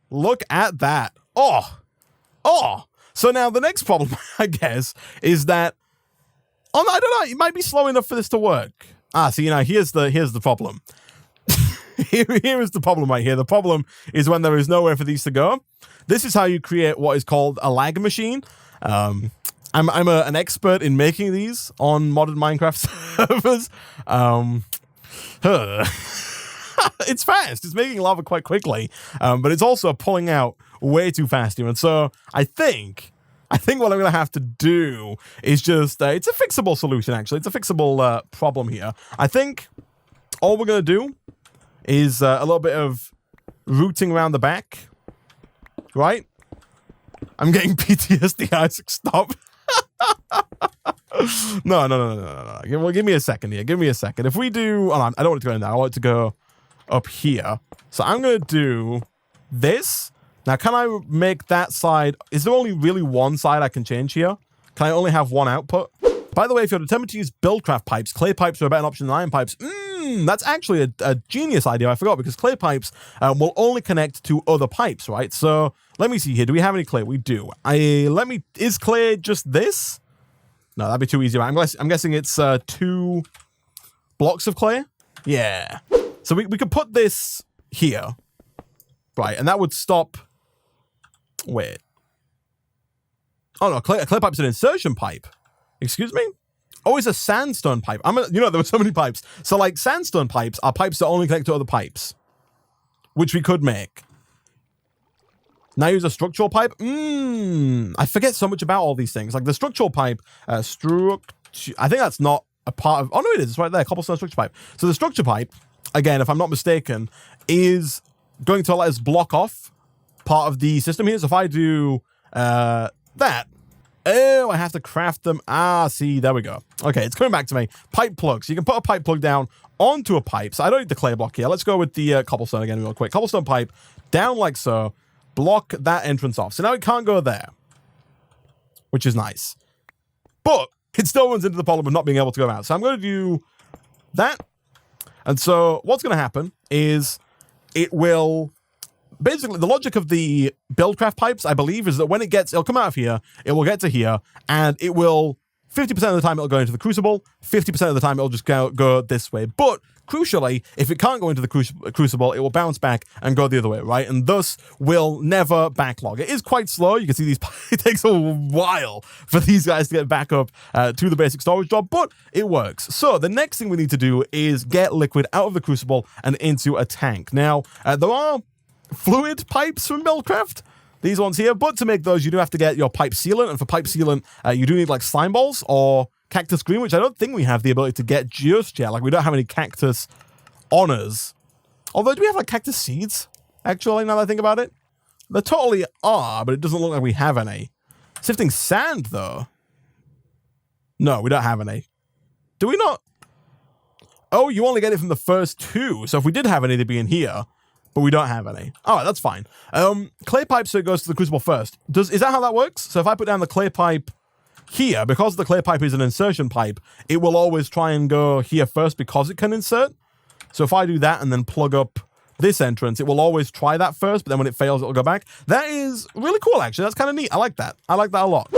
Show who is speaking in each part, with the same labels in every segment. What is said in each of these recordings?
Speaker 1: Look at that. Oh. Oh. So now the next problem, I guess, is that I don't know, it might be slow enough for this to work. So you know, here's the problem. Here is the problem right here. The problem is when there is nowhere for these to go. This is how you create what is called a lag machine. I'm an expert in making these on modded Minecraft servers. It's fast. It's making lava quite quickly, but it's also pulling out way too fast here. And so I think what I'm going to have to do is just, it's a fixable solution, actually. It's a fixable problem here. I think all we're going to do is a little bit of rooting around the back, right? I'm getting PTSD, Isaac, stop. No. Well, give me a second here. Give me a second. If we do, I don't want it to go in there. I want it to go up here. So I'm going to do this. Now, can I make that side? Is there only really one side I can change here? Can I only have one output? By the way, if you're determined to use buildcraft pipes, clay pipes are a better option than iron pipes. That's actually a genius idea. I forgot, because clay pipes will only connect to other pipes, right? So let me see here. Do we have any clay? We do. Is clay just this? No, that'd be too easy. Right? I'm guessing it's 2 blocks of clay. Yeah. So we could put this here, right? And that would stop. Wait. Oh no, clay pipe's an insertion pipe. Excuse me? Oh, it's a sandstone pipe. There were so many pipes. So like sandstone pipes are pipes that only connect to other pipes, which we could make. Now use a structural pipe. I forget so much about all these things. Like the structural pipe, I think that's not a part of, oh no, it is. It's right there, cobblestone structure pipe. So the structure pipe, again, if I'm not mistaken, is going to let us block off part of the system here. So if I do that, oh, I have to craft them. See, there we go. Okay, it's coming back to me. Pipe plug. So you can put a pipe plug down onto a pipe. So I don't need the clay block here. Let's go with the cobblestone again real quick. Cobblestone pipe down like so. Block that entrance off. So now it can't go there, which is nice. But it still runs into the problem of not being able to go out. So I'm going to do that. And so what's going to happen is it will... Basically, the logic of the buildcraft pipes, I believe, is that when it'll come out of here, it will get to here, and it will, 50% of the time it'll go into the crucible, 50% of the time it'll just go this way. But, crucially, if it can't go into the crucible, it will bounce back and go the other way, right? And thus will never backlog. It is quite slow. You can see these, it takes a while for these guys to get back up to the basic storage job, but it works. So, the next thing we need to do is get liquid out of the crucible and into a tank. Now, there are fluid pipes from Buildcraft, these ones here, but to make those you do have to get your pipe sealant, and for pipe sealant you do need like slime balls or cactus green, which I don't think we have the ability to get just yet. Like we don't have any cactus on us, although do we have like cactus seeds actually, now that I think about it? There totally are, but it doesn't look like we have any. Sifting sand though, no, we don't have any. Do we not? Oh, you only get it from the first 2, so if we did have any, they'd be in here. But we don't have any. All right, that's fine. Clay pipe, so it goes to the crucible first. Is that how that works? So if I put down the clay pipe here, because the clay pipe is an insertion pipe, it will always try and go here first because it can insert. So if I do that and then plug up this entrance, it will always try that first, but then when it fails, it'll go back. That is really cool, actually. That's kind of neat. I like that. I like that a lot.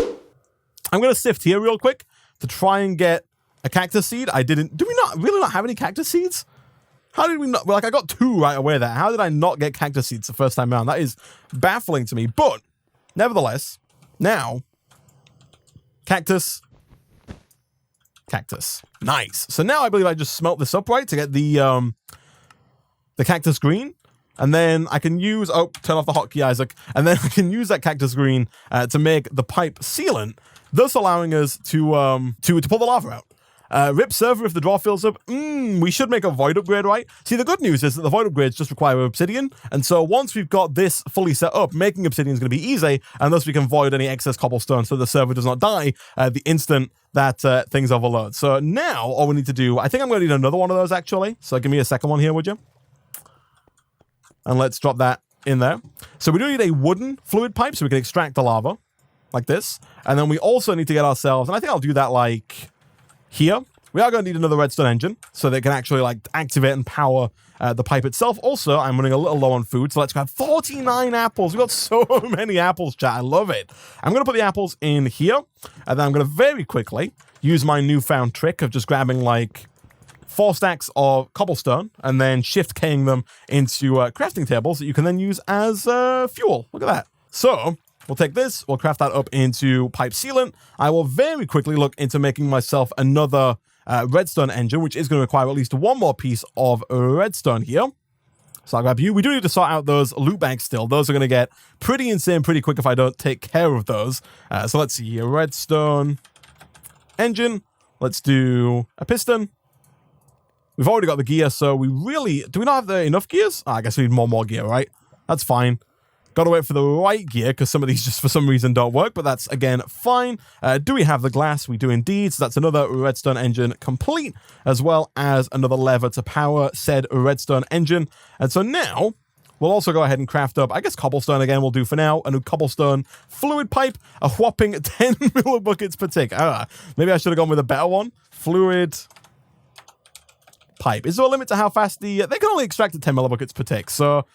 Speaker 1: I'm going to sift here real quick to try and get a cactus seed. Do we not have any cactus seeds? How did we not? Well, like, I got 2 right away there. How did I not get cactus seeds the first time around? That is baffling to me. But, nevertheless, now, cactus. Nice. So now I believe I just smelt this up, right, to get the cactus green. And then I can use, turn off the hotkey, Isaac. And then I can use that cactus green to make the pipe sealant, thus allowing us to pull the lava out. Rip server if the draw fills up. We should make a void upgrade, right? See, the good news is that the void upgrades just require obsidian. And so once we've got this fully set up, making obsidian is going to be easy. And thus we can void any excess cobblestone so the server does not die the instant that things overload. So now all we need to do, I think I'm going to need another one of those actually. So give me a second one here, would you? And let's drop that in there. So we do need a wooden fluid pipe so we can extract the lava like this. And then we also need to get ourselves, and I think I'll do that like... here, we are going to need another redstone engine so they can actually like activate and power the pipe itself. Also, I'm running a little low on food, so let's grab 49 apples. We've got so many apples, chat. I love it. I'm going to put the apples in here, and then I'm going to very quickly use my newfound trick of just grabbing like 4 stacks of cobblestone and then shift-keying them into crafting tables that you can then use as fuel. Look at that. So we'll take this, we'll craft that up into pipe sealant. I will very quickly look into making myself another redstone engine, which is going to require at least 1 more piece of redstone here. So I'll grab you. We do need to sort out those loot bags still. Those are going to get pretty insane pretty quick if I don't take care of those. So let's see here. Redstone engine. Let's do a piston. We've already got the gear, so we really... Do we not have enough gears? Oh, I guess we need more gear, right? That's fine. Got to wait for the right gear, because some of these just for some reason don't work, but that's, again, fine. Do we have the glass? We do indeed. So that's another redstone engine complete, as well as another lever to power said redstone engine. And so now... We'll also go ahead and craft up, I guess cobblestone again will do for now, a new cobblestone fluid pipe, a whopping 10 millibuckets per tick. Maybe I should have gone with a better one. Fluid pipe. Is there a limit to how fast they can only extract at 10 millibuckets per tick, so...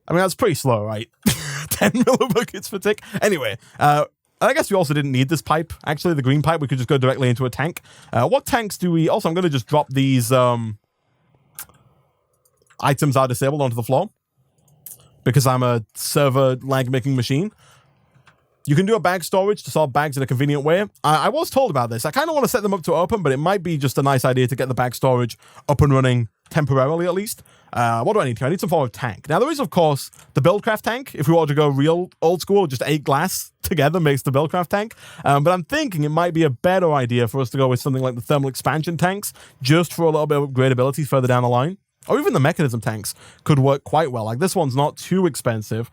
Speaker 1: I mean, that's pretty slow, right? 10 millibuckets per tick. Anyway, I guess we also didn't need this pipe. Actually, the green pipe, we could just go directly into a tank. What tanks do we... Also, I'm going to just drop these... items are disabled onto the floor because I'm a server lag making machine. You can do a bag storage to solve bags in a convenient way. I was told about this. I kind of want to set them up to open, but it might be just a nice idea to get the bag storage up and running temporarily at least. What do I need here? I need some form of tank. Now there is of course the Buildcraft tank. If we want to go real old school, just 8 glass together makes the Buildcraft tank. But I'm thinking it might be a better idea for us to go with something like the thermal expansion tanks, just for a little bit of upgradability further down the line. Or even the mechanism tanks could work quite well. Like, this one's not too expensive.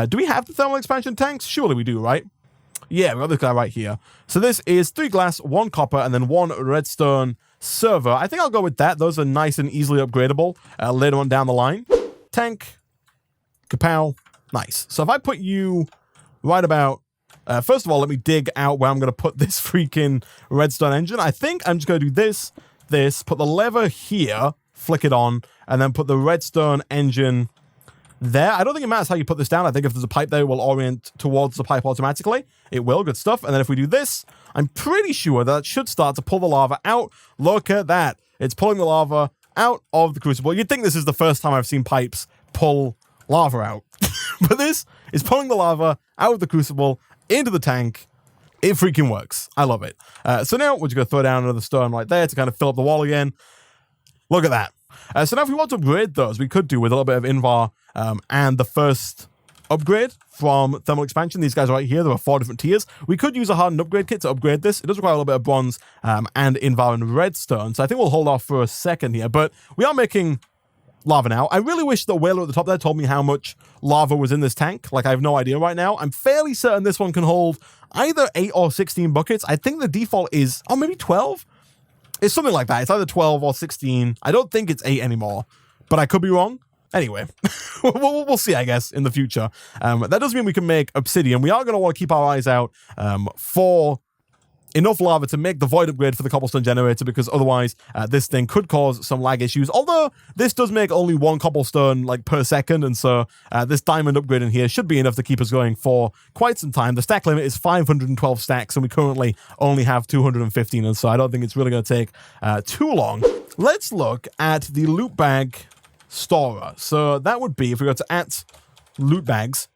Speaker 1: Do we have the thermal expansion tanks? Surely we do, right? Yeah, we got this guy right here. So this is 3 glass, 1 copper, and then 1 redstone server. I think I'll go with that. Those are nice and easily upgradable later on down the line. Tank. Kapow. Nice. So if I put you right about... first of all, let me dig out where I'm going to put this freaking redstone engine. I think I'm just going to do this, put the lever here, flick it on, and then put the redstone engine there. I don't think it matters how you put this down. I think if there's a pipe there, it will orient towards the pipe automatically. It will. Good stuff. And then if we do this, I'm pretty sure that should start to pull the lava out. Look at that. It's pulling the lava out of the crucible. You'd think this is the first time I've seen pipes pull lava out. But this is pulling the lava out of the crucible into the tank. It freaking works. I love it. So now we're just going to throw down another stone right there to kind of fill up the wall again. Look at that. So now if we want to upgrade those, we could do with a little bit of Invar and the first upgrade from thermal expansion. These guys right here, there are 4 different tiers. We could use a hardened upgrade kit to upgrade this. It does require a little bit of bronze and Invar and redstone. So I think we'll hold off for a second here. But we are making lava now. I really wish the whaler at the top there told me how much lava was in this tank. Like, I have no idea right now. I'm fairly certain this one can hold either 8 or 16 buckets. I think the default is, oh, maybe 12? It's something like that. It's either 12 or 16. I don't think it's 8 anymore, but I could be wrong. Anyway, we'll see, I guess, in the future. That does mean we can make obsidian. We are going to want to keep our eyes out for enough lava to make the void upgrade for the cobblestone generator, because otherwise this thing could cause some lag issues. Although this does make only 1 cobblestone like per second, and so this diamond upgrade in here should be enough to keep us going for quite some time. The stack limit is 512 stacks, and we currently only have 215, and so I don't think it's really going to take too long. Let's look at the loot bag storer. So that would be, if we go to loot bags,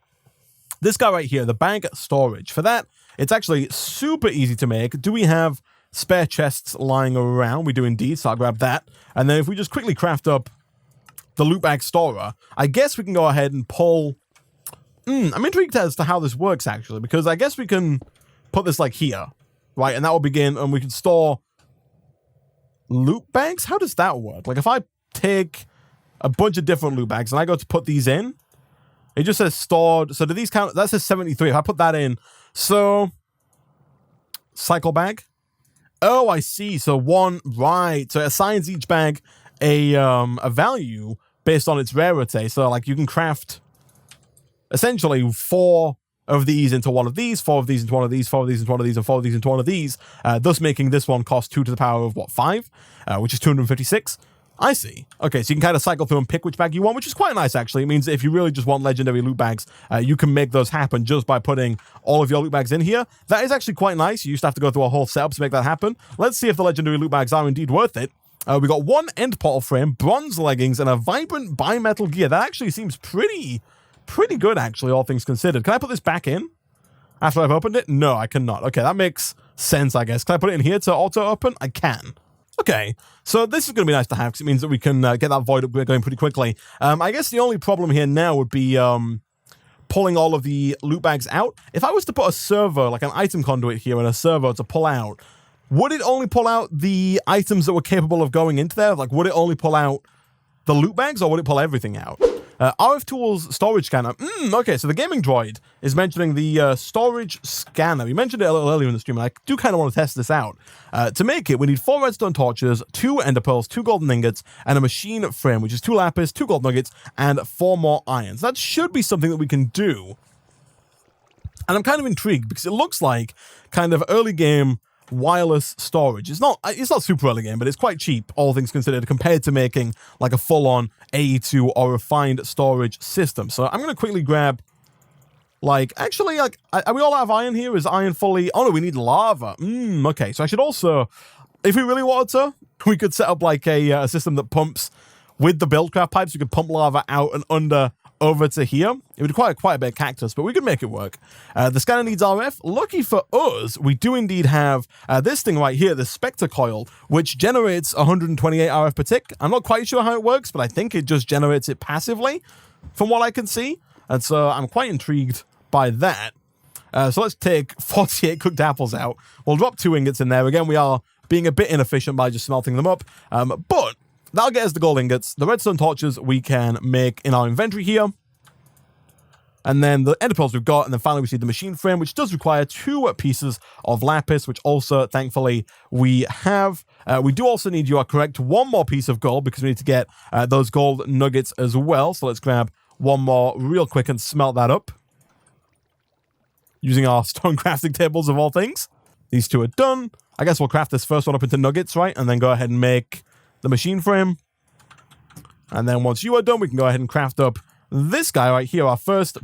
Speaker 1: this guy right here, the bag storage. For that, it's actually super easy to make. Do we have spare chests lying around? We do indeed, so I'll grab that. And then if we just quickly craft up the loot bag storer, I guess we can go ahead and pull... I'm intrigued as to how this works, actually, because I guess we can put this like here, right? And that will begin, and we can store loot bags? How does that work? Like, if I take a bunch of different loot bags and I go to put these in, it just says stored. So do these count? That says 73. If I put that in, so cycle bag. Oh, I see. So 1, right. So it assigns each bag a value based on its rarity. So like you can craft essentially 4 of these into one of these, 4 of these into one of these, 4 of these into one of these, and 4 of these into one of these, thus making this one cost 2 to the power of, what, 5? Which is 256. I see. Okay, so you can kind of cycle through and pick which bag you want, which is quite nice, actually. It means that if you really just want legendary loot bags, you can make those happen just by putting all of your loot bags in here. That is actually quite nice. You used to have to go through a whole setup to make that happen. Let's see if the legendary loot bags are indeed worth it. We got one end portal frame, bronze leggings, and a vibrant bimetal gear. That actually seems pretty good, actually, all things considered. Can I put this back in after I've opened it? No, I cannot. Okay, that makes sense, I guess. Can I put it in here to auto-open? I can. Okay, so this is going to be nice to have because it means that we can get that void upgrade going pretty quickly. I guess the only problem here now would be pulling all of the loot bags out. If I was to put a servo, like an item conduit here and a servo to pull out, would it only pull out the items that were capable of going into there? Like, would it only pull out the loot bags or would it pull everything out? RF Tools storage scanner. Okay, so the gaming droid is mentioning the storage scanner. We mentioned it a little earlier in the stream, and I do kind of want to test this out. To make it, we need 4 redstone torches, 2 ender pearls, 2 golden ingots, and a machine frame, which is 2 lapis, 2 gold nuggets, and 4 more irons. That should be something that we can do. And I'm kind of intrigued because it looks like kind of early game wireless storage. It's not super early game, but it's quite cheap, all things considered, compared to making like a full-on AE2 or refined storage system. So I'm going to quickly grab, like, actually, like, are we all out of iron here? Is iron fully... Oh, no, we need lava. Okay, so I should also, if we really wanted to, we could set up, like, a system that pumps with the buildcraft pipes. We could pump lava out and under over to here. It would require quite a bit of cactus, but we could make it work. The scanner needs RF. Lucky for us, we do indeed have this thing right here, the Spectre coil, which generates 128 RF per tick. I'm not quite sure how it works, but I think it just generates it passively, from what I can see. And so I'm quite intrigued by that. So let's take 48 cooked apples out. We'll drop 2 ingots in there. Again, we are being a bit inefficient by just smelting them up. But that'll get us the gold ingots. The redstone torches we can make in our inventory here. And then the ender pearls we've got. And then finally we see the machine frame, which does require 2 pieces of lapis, which also, thankfully, we have. We do also need, you are correct, 1 more piece of gold because we need to get those gold nuggets as well. So let's grab 1 more real quick and smelt that up using our stone crafting tables of all things. These 2 are done. I guess we'll craft this first one up into nuggets, right? And then go ahead and make the machine frame. And then once you are done, we can go ahead and craft up this guy right here, our first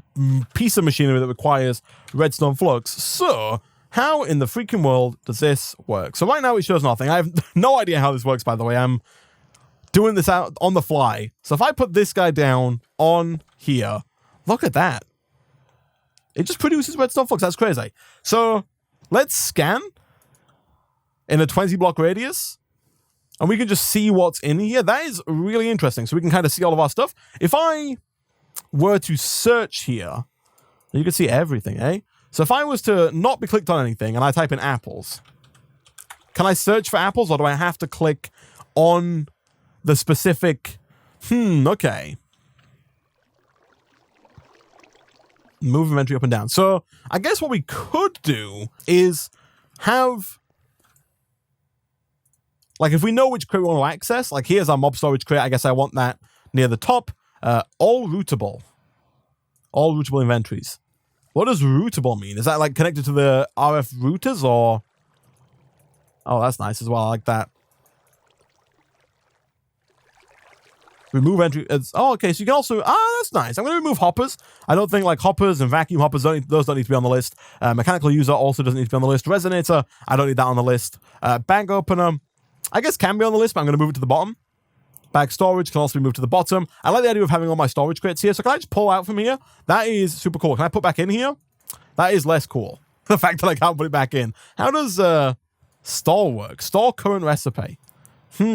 Speaker 1: piece of machinery that requires redstone flux. So how in the freaking world does this work? So right now it shows nothing. I have no idea how this works, by the way. I'm doing this out on the fly. So if I put this guy down on here, look at that. It just produces redstone flux. That's crazy. So let's scan in a 20 block radius. And we can just see what's in here. That is really interesting. So we can kind of see all of our stuff. If I were to search here, you can see everything, eh? So if I was to not be clicked on anything and I type in apples, can I search for apples or do I have to click on the specific... okay. Move inventory up and down. So I guess what we could do is have... Like, if we know which crate we want to access, like, here's our mob storage crate. I guess I want that near the top. All routable. All routable inventories. What does routable mean? Is that, like, connected to the RF routers, or... Oh, that's nice as well. I like that. Remove entry... Oh, okay, so you can also... Ah, that's nice. I'm going to remove hoppers. I don't think, like, hoppers and vacuum hoppers, those don't need to be on the list. Mechanical user also doesn't need to be on the list. Resonator, I don't need that on the list. Bag opener... I guess can be on the list, but I'm going to move it to the bottom. Bag storage can also be moved to the bottom. I like the idea of having all my storage crates here. So can I just pull out from here? That is super cool. Can I put back in here? That is less cool. The fact that I can't put it back in. How does store work? Store current recipe. So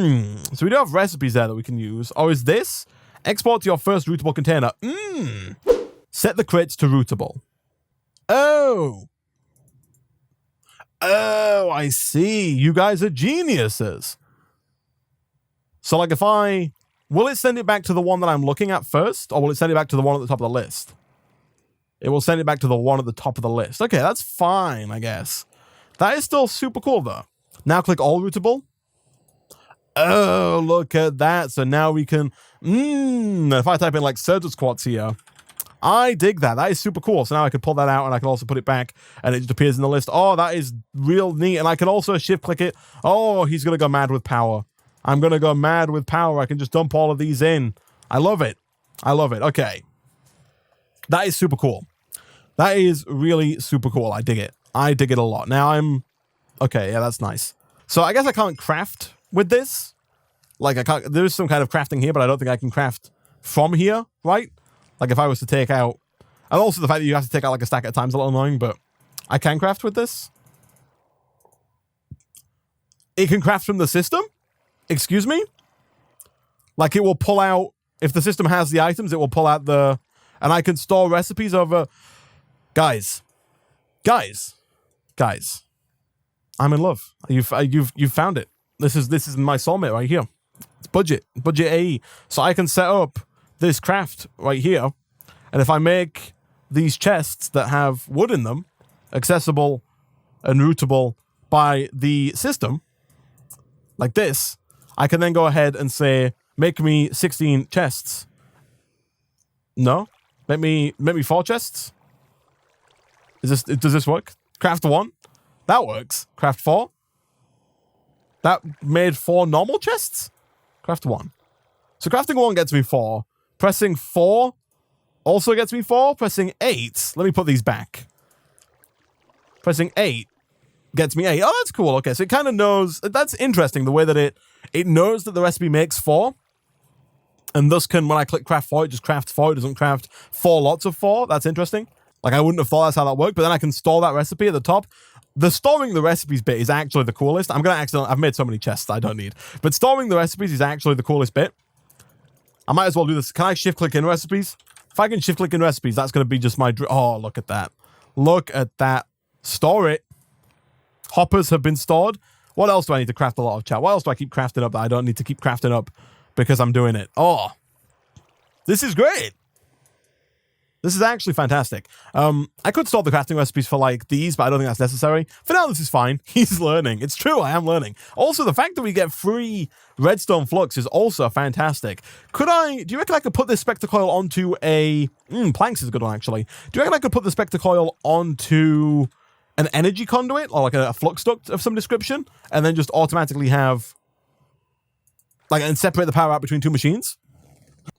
Speaker 1: we do have recipes there that we can use. Or is this? Export to your first rootable container. Set the crates to rootable. Oh, I see. You guys are geniuses. So, like, if I... Will it send it back to the one that I'm looking at first? Or will it send it back to the one at the top of the list? It will send it back to the one at the top of the list. Okay, that's fine, I guess. That is still super cool, though. Now click all rootable. Oh, look at that. So now we can... if I type in, like, Surge's Quartz here... I dig that. That is super cool. So now I can pull that out and I can also put it back and it just appears in the list. Oh, that is real neat. And I can also shift click it. Oh, he's going to go mad with power. I'm going to go mad with power. I can just dump all of these in. I love it. I love it. Okay. That is super cool. That is really super cool. I dig it. I dig it a lot. Now I'm... Okay, yeah, that's nice. So I guess I can't craft with this. Like, I can't... There is some kind of crafting here, but I don't think I can craft from here, right? Like, if I was to take out... And also the fact that you have to take out, like, a stack at a time is a little annoying, but I can craft with this. It can craft from the system? Excuse me? Like, it will pull out... If the system has the items, it will pull out the... And I can store recipes over... Guys. I'm in love. You've found it. This is my soulmate right here. It's budget AE. So I can set up this craft right here. And if I make these chests that have wood in them accessible and routable by the system, like this, I can then go ahead and say, make me 16 chests. No? Make me 4 chests? Does this work? Craft 1? That works. Craft 4? That made 4 normal chests? Craft 1. So crafting 1 gets me 4. Pressing 4 also gets me 4. Pressing 8. Let me put these back. Pressing 8 gets me 8. Oh, that's cool. Okay, so it kind of knows... That's interesting, the way that it knows that the recipe makes 4. And thus can, when I click craft 4, it just crafts 4. It doesn't craft 4 lots of 4. That's interesting. Like, I wouldn't have thought that's how that worked, but then I can store that recipe at the top. The storing the recipes bit is actually the coolest. I've made so many chests I don't need. But storing the recipes is actually the coolest bit. I might as well do this. Can I shift-click in recipes? If I can shift-click in recipes, that's going to be just my... Oh, look at that. Look at that. Store it. Hoppers have been stored. What else do I need to craft a lot of, chat? What else do I keep crafting up that I don't need to keep crafting up because I'm doing it? Oh, this is great. This is actually fantastic. I could store the crafting recipes for, like, these, but I don't think that's necessary. For now, this is fine. He's learning. It's true, I am learning. Also, the fact that we get free redstone flux is also fantastic. Do you reckon I could put this spectre coil onto a... planks is a good one, actually. Do you reckon I could put the spectre coil onto an energy conduit, or like a flux duct of some description, and then just automatically have... Like, and separate the power out between 2 machines?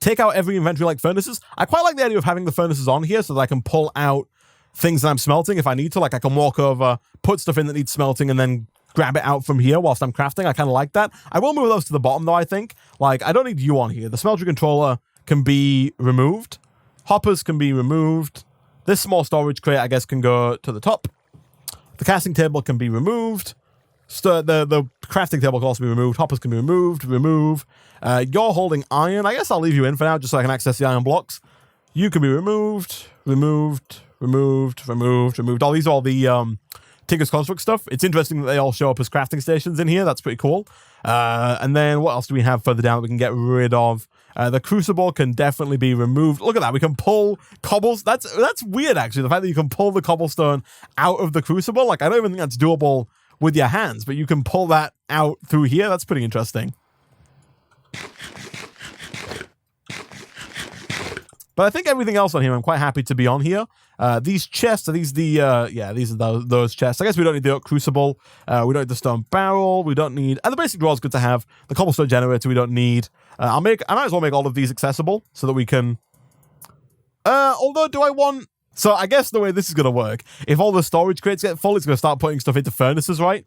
Speaker 1: Take out every inventory like furnaces. I quite like the idea of having the furnaces on here so that I can pull out things that I'm smelting if I need to. Like, I can walk over, put stuff in that needs smelting, and then grab it out from here whilst I'm crafting. I kind of like that. I will move those to the bottom, though, I think. Like, I don't need you on here. The smelter controller can be removed. Hoppers can be removed. This small storage crate, I guess, can go to the top. The casting table can be removed. The crafting table can also be removed. Hoppers can be removed. Remove. You're holding iron. I guess I'll leave you in for now just so I can access the iron blocks. You can be removed. Removed. Oh, these are all the Tinker's Construct stuff. It's interesting that they all show up as crafting stations in here. That's pretty cool. And then what else do we have further down that we can get rid of? The crucible can definitely be removed. Look at that. We can pull cobbles. That's weird, actually. The fact that you can pull the cobblestone out of the crucible. Like, I don't even think that's doable with your hands, but you can pull that out through here. That's pretty interesting. But I think everything else on here, I'm quite happy to be on here. These chests, are these the, yeah, these are those chests. I guess we don't need the crucible. We don't need the stone barrel. We don't need, and the basic drawer is good to have. The cobblestone generator we don't need. I might as well make all of these accessible so that we can, although do I want, so I guess the way this is going to work, if all the storage crates get full, it's going to start putting stuff into furnaces, right?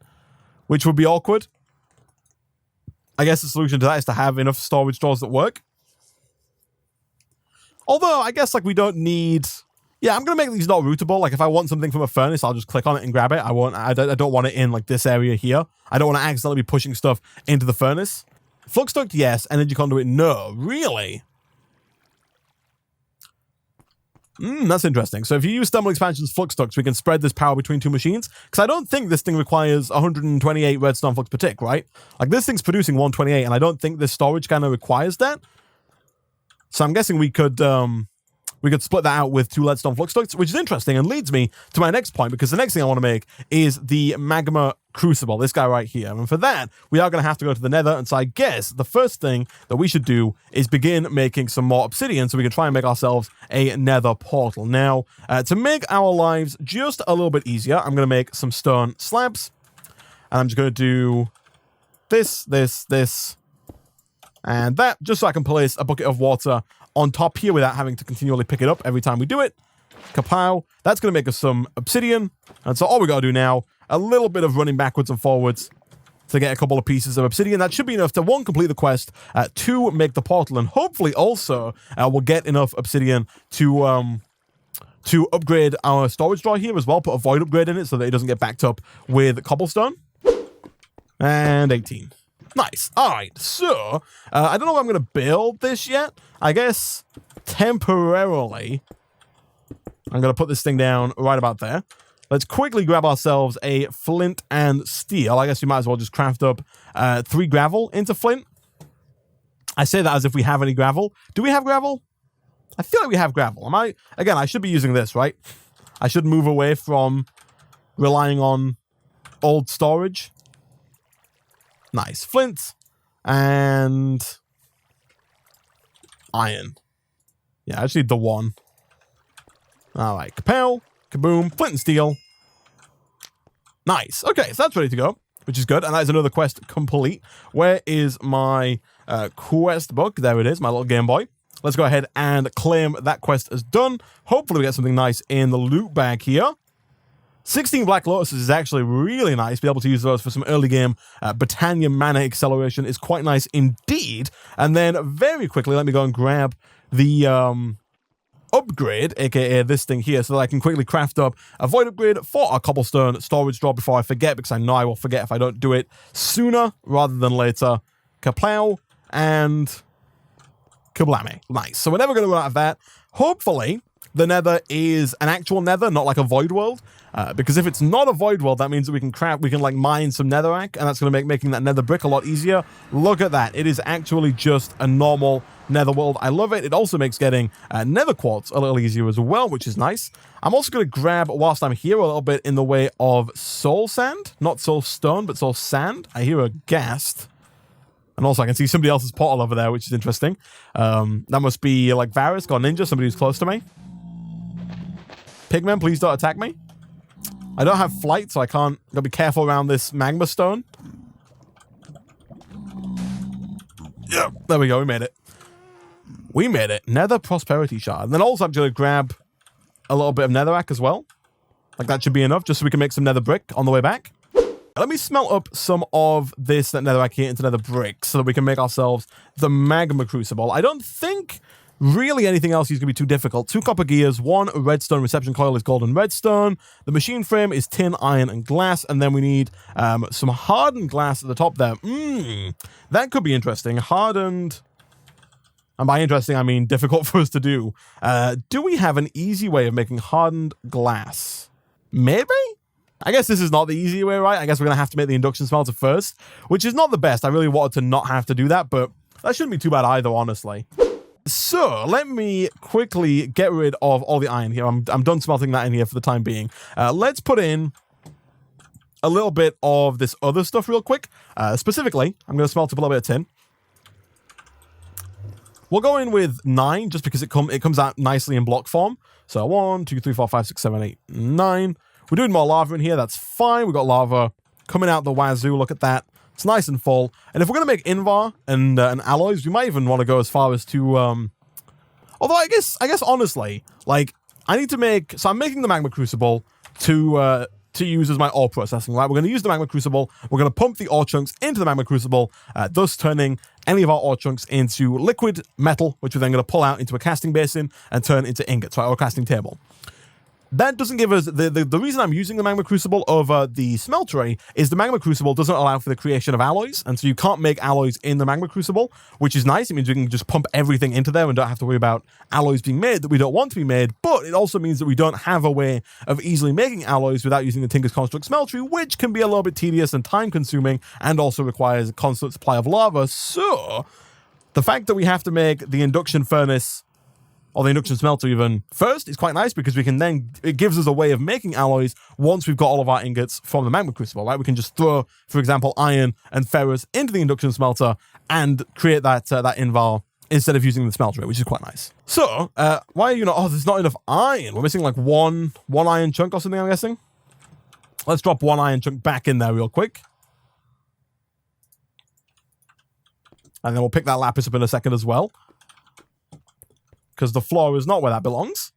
Speaker 1: Which would be awkward. I guess the solution to that is to have enough storage drawers that work. Although, I guess, like, we don't need... Yeah, I'm going to make these not routable. Like, if I want something from a furnace, I'll just click on it and grab it. I don't want it in, like, this area here. I don't want to accidentally be pushing stuff into the furnace. Flux duct, yes. Energy conduit, no. Really? That's interesting. So if you use Stumble Expansion's flux ducts, we can spread this power between 2 machines. Because I don't think this thing requires 128 redstone flux per tick, right? Like, this thing's producing 128, and I don't think this storage kind of requires that. So I'm guessing we could split that out with 2 leadstone flux ducts, which is interesting and leads me to my next point, because the next thing I want to make is the magma crucible, this guy right here. And for that, we are going to have to go to the nether. And so I guess the first thing that we should do is begin making some more obsidian so we can try and make ourselves a nether portal. Now, to make our lives just a little bit easier, I'm going to make some stone slabs. And I'm just going to do this, And that, just so I can place a bucket of water on top here without having to continually pick it up every time we do it. Kapow. That's going to make us some obsidian. And so all we got to do now, a little bit of running backwards and forwards to get a couple of pieces of obsidian. That should be enough to, 1, complete the quest, 2, make the portal, and hopefully also we'll get enough obsidian to upgrade our storage drawer here as well, put a void upgrade in it so that it doesn't get backed up with cobblestone. And 18. Nice. All right, so I don't know if I'm going to build this yet. I guess temporarily I'm going to put this thing down right about there. Let's quickly grab ourselves a flint and steel. I guess we might as well just craft up 3 gravel into flint. I say that as if we have any gravel. Do we have gravel? I feel like we have gravel. Again, I should be using this, right? I should move away from relying on old storage. Nice. Flint and iron. Yeah, I just need the 1. All right. Kapow. Kaboom. Flint and steel. Nice. Okay, so that's ready to go, which is good. And that is another quest complete. Where is my quest book? There it is, my little Game Boy. Let's go ahead and claim that quest as done. Hopefully we get something nice in the loot bag here. 16 Black Lotuses is actually really nice. Be able to use those for some early game Britannia mana acceleration is quite nice indeed. And then very quickly, let me go and grab the upgrade, aka this thing here, so that I can quickly craft up a void upgrade for our cobblestone storage drawer before I forget, because I know I will forget if I don't do it sooner rather than later. Kaplow and kablammy. Nice. So we're never going to run out of that. Hopefully, the nether is an actual nether, not like a void world. Because if it's not a void world, that means that we can like mine some netherrack, and that's going to make making that nether brick a lot easier. Look at that. It is actually just a normal nether world. I love it. It also makes getting nether quartz a little easier as well, which is nice. I'm also going to grab, whilst I'm here, a little bit in the way of soul sand. Not soul stone, but soul sand. I hear a ghast. And also I can see somebody else's portal over there, which is interesting. That must be like Varus or Ninja, somebody who's close to me. Pigmen, please don't attack me. I don't have flight, so I can't. Gotta be careful around this magma stone. Yeah, there we go. We made it. We made it. Nether prosperity shard. And then also I'm going to grab a little bit of netherrack as well. Like that should be enough, just so we can make some nether brick on the way back. Let me smelt up some of this netherrack here into nether brick so that we can make ourselves the magma crucible. I don't think really anything else is going to be too difficult. 2 copper gears, 1 redstone reception coil is golden redstone. The machine frame is tin, iron, and glass. And then we need some hardened glass at the top there. That could be interesting. Hardened. And by interesting, I mean difficult for us to do. Do we have an easy way of making hardened glass? Maybe? I guess this is not the easy way, right? I guess we're going to have to make the induction smelter first, which is not the best. I really wanted to not have to do that, but that shouldn't be too bad either, honestly. So let me quickly get rid of all the iron here. I'm done smelting that in here for the time being. Let's put in a little bit of this other stuff real quick. Specifically, I'm going to smelt up a little bit of tin. We'll go in with 9 just because it comes out nicely in block form. So 1, 2, 3, 4, 5, 6, 7, 8, 9. We're doing more lava in here. That's fine. We've got lava coming out the wazoo. Look at that. It's nice and full. And if we're going to make invar and alloys, we might even want to go as far as to... although I guess honestly, like, I need to make... So I'm making the magma crucible to use as my ore processing, right? We're going to use the magma crucible. We're going to pump the ore chunks into the magma crucible, thus turning any of our ore chunks into liquid metal, which we're then going to pull out into a casting basin and turn into ingots, right? Or a casting table. That doesn't give us... The reason I'm using the magma crucible over the smeltery is the magma crucible doesn't allow for the creation of alloys, and so you can't make alloys in the magma crucible, which is nice. It means we can just pump everything into there and don't have to worry about alloys being made that we don't want to be made, but it also means that we don't have a way of easily making alloys without using the Tinker's Construct smeltery, which can be a little bit tedious and time-consuming and also requires a constant supply of lava. So the fact that we have to make the induction furnace or the induction smelter even first is quite nice, because we can then, it gives us a way of making alloys once we've got all of our ingots from the magma crucible, right? We can just throw, for example, iron and ferrous into the induction smelter and create that invar instead of using the smelter, which is quite nice. So, why are you not... Oh, there's not enough iron. We're missing like one iron chunk or something, I'm guessing. Let's drop 1 iron chunk back in there real quick. And then we'll pick that lapis up in a second as well, because the floor is not where that belongs.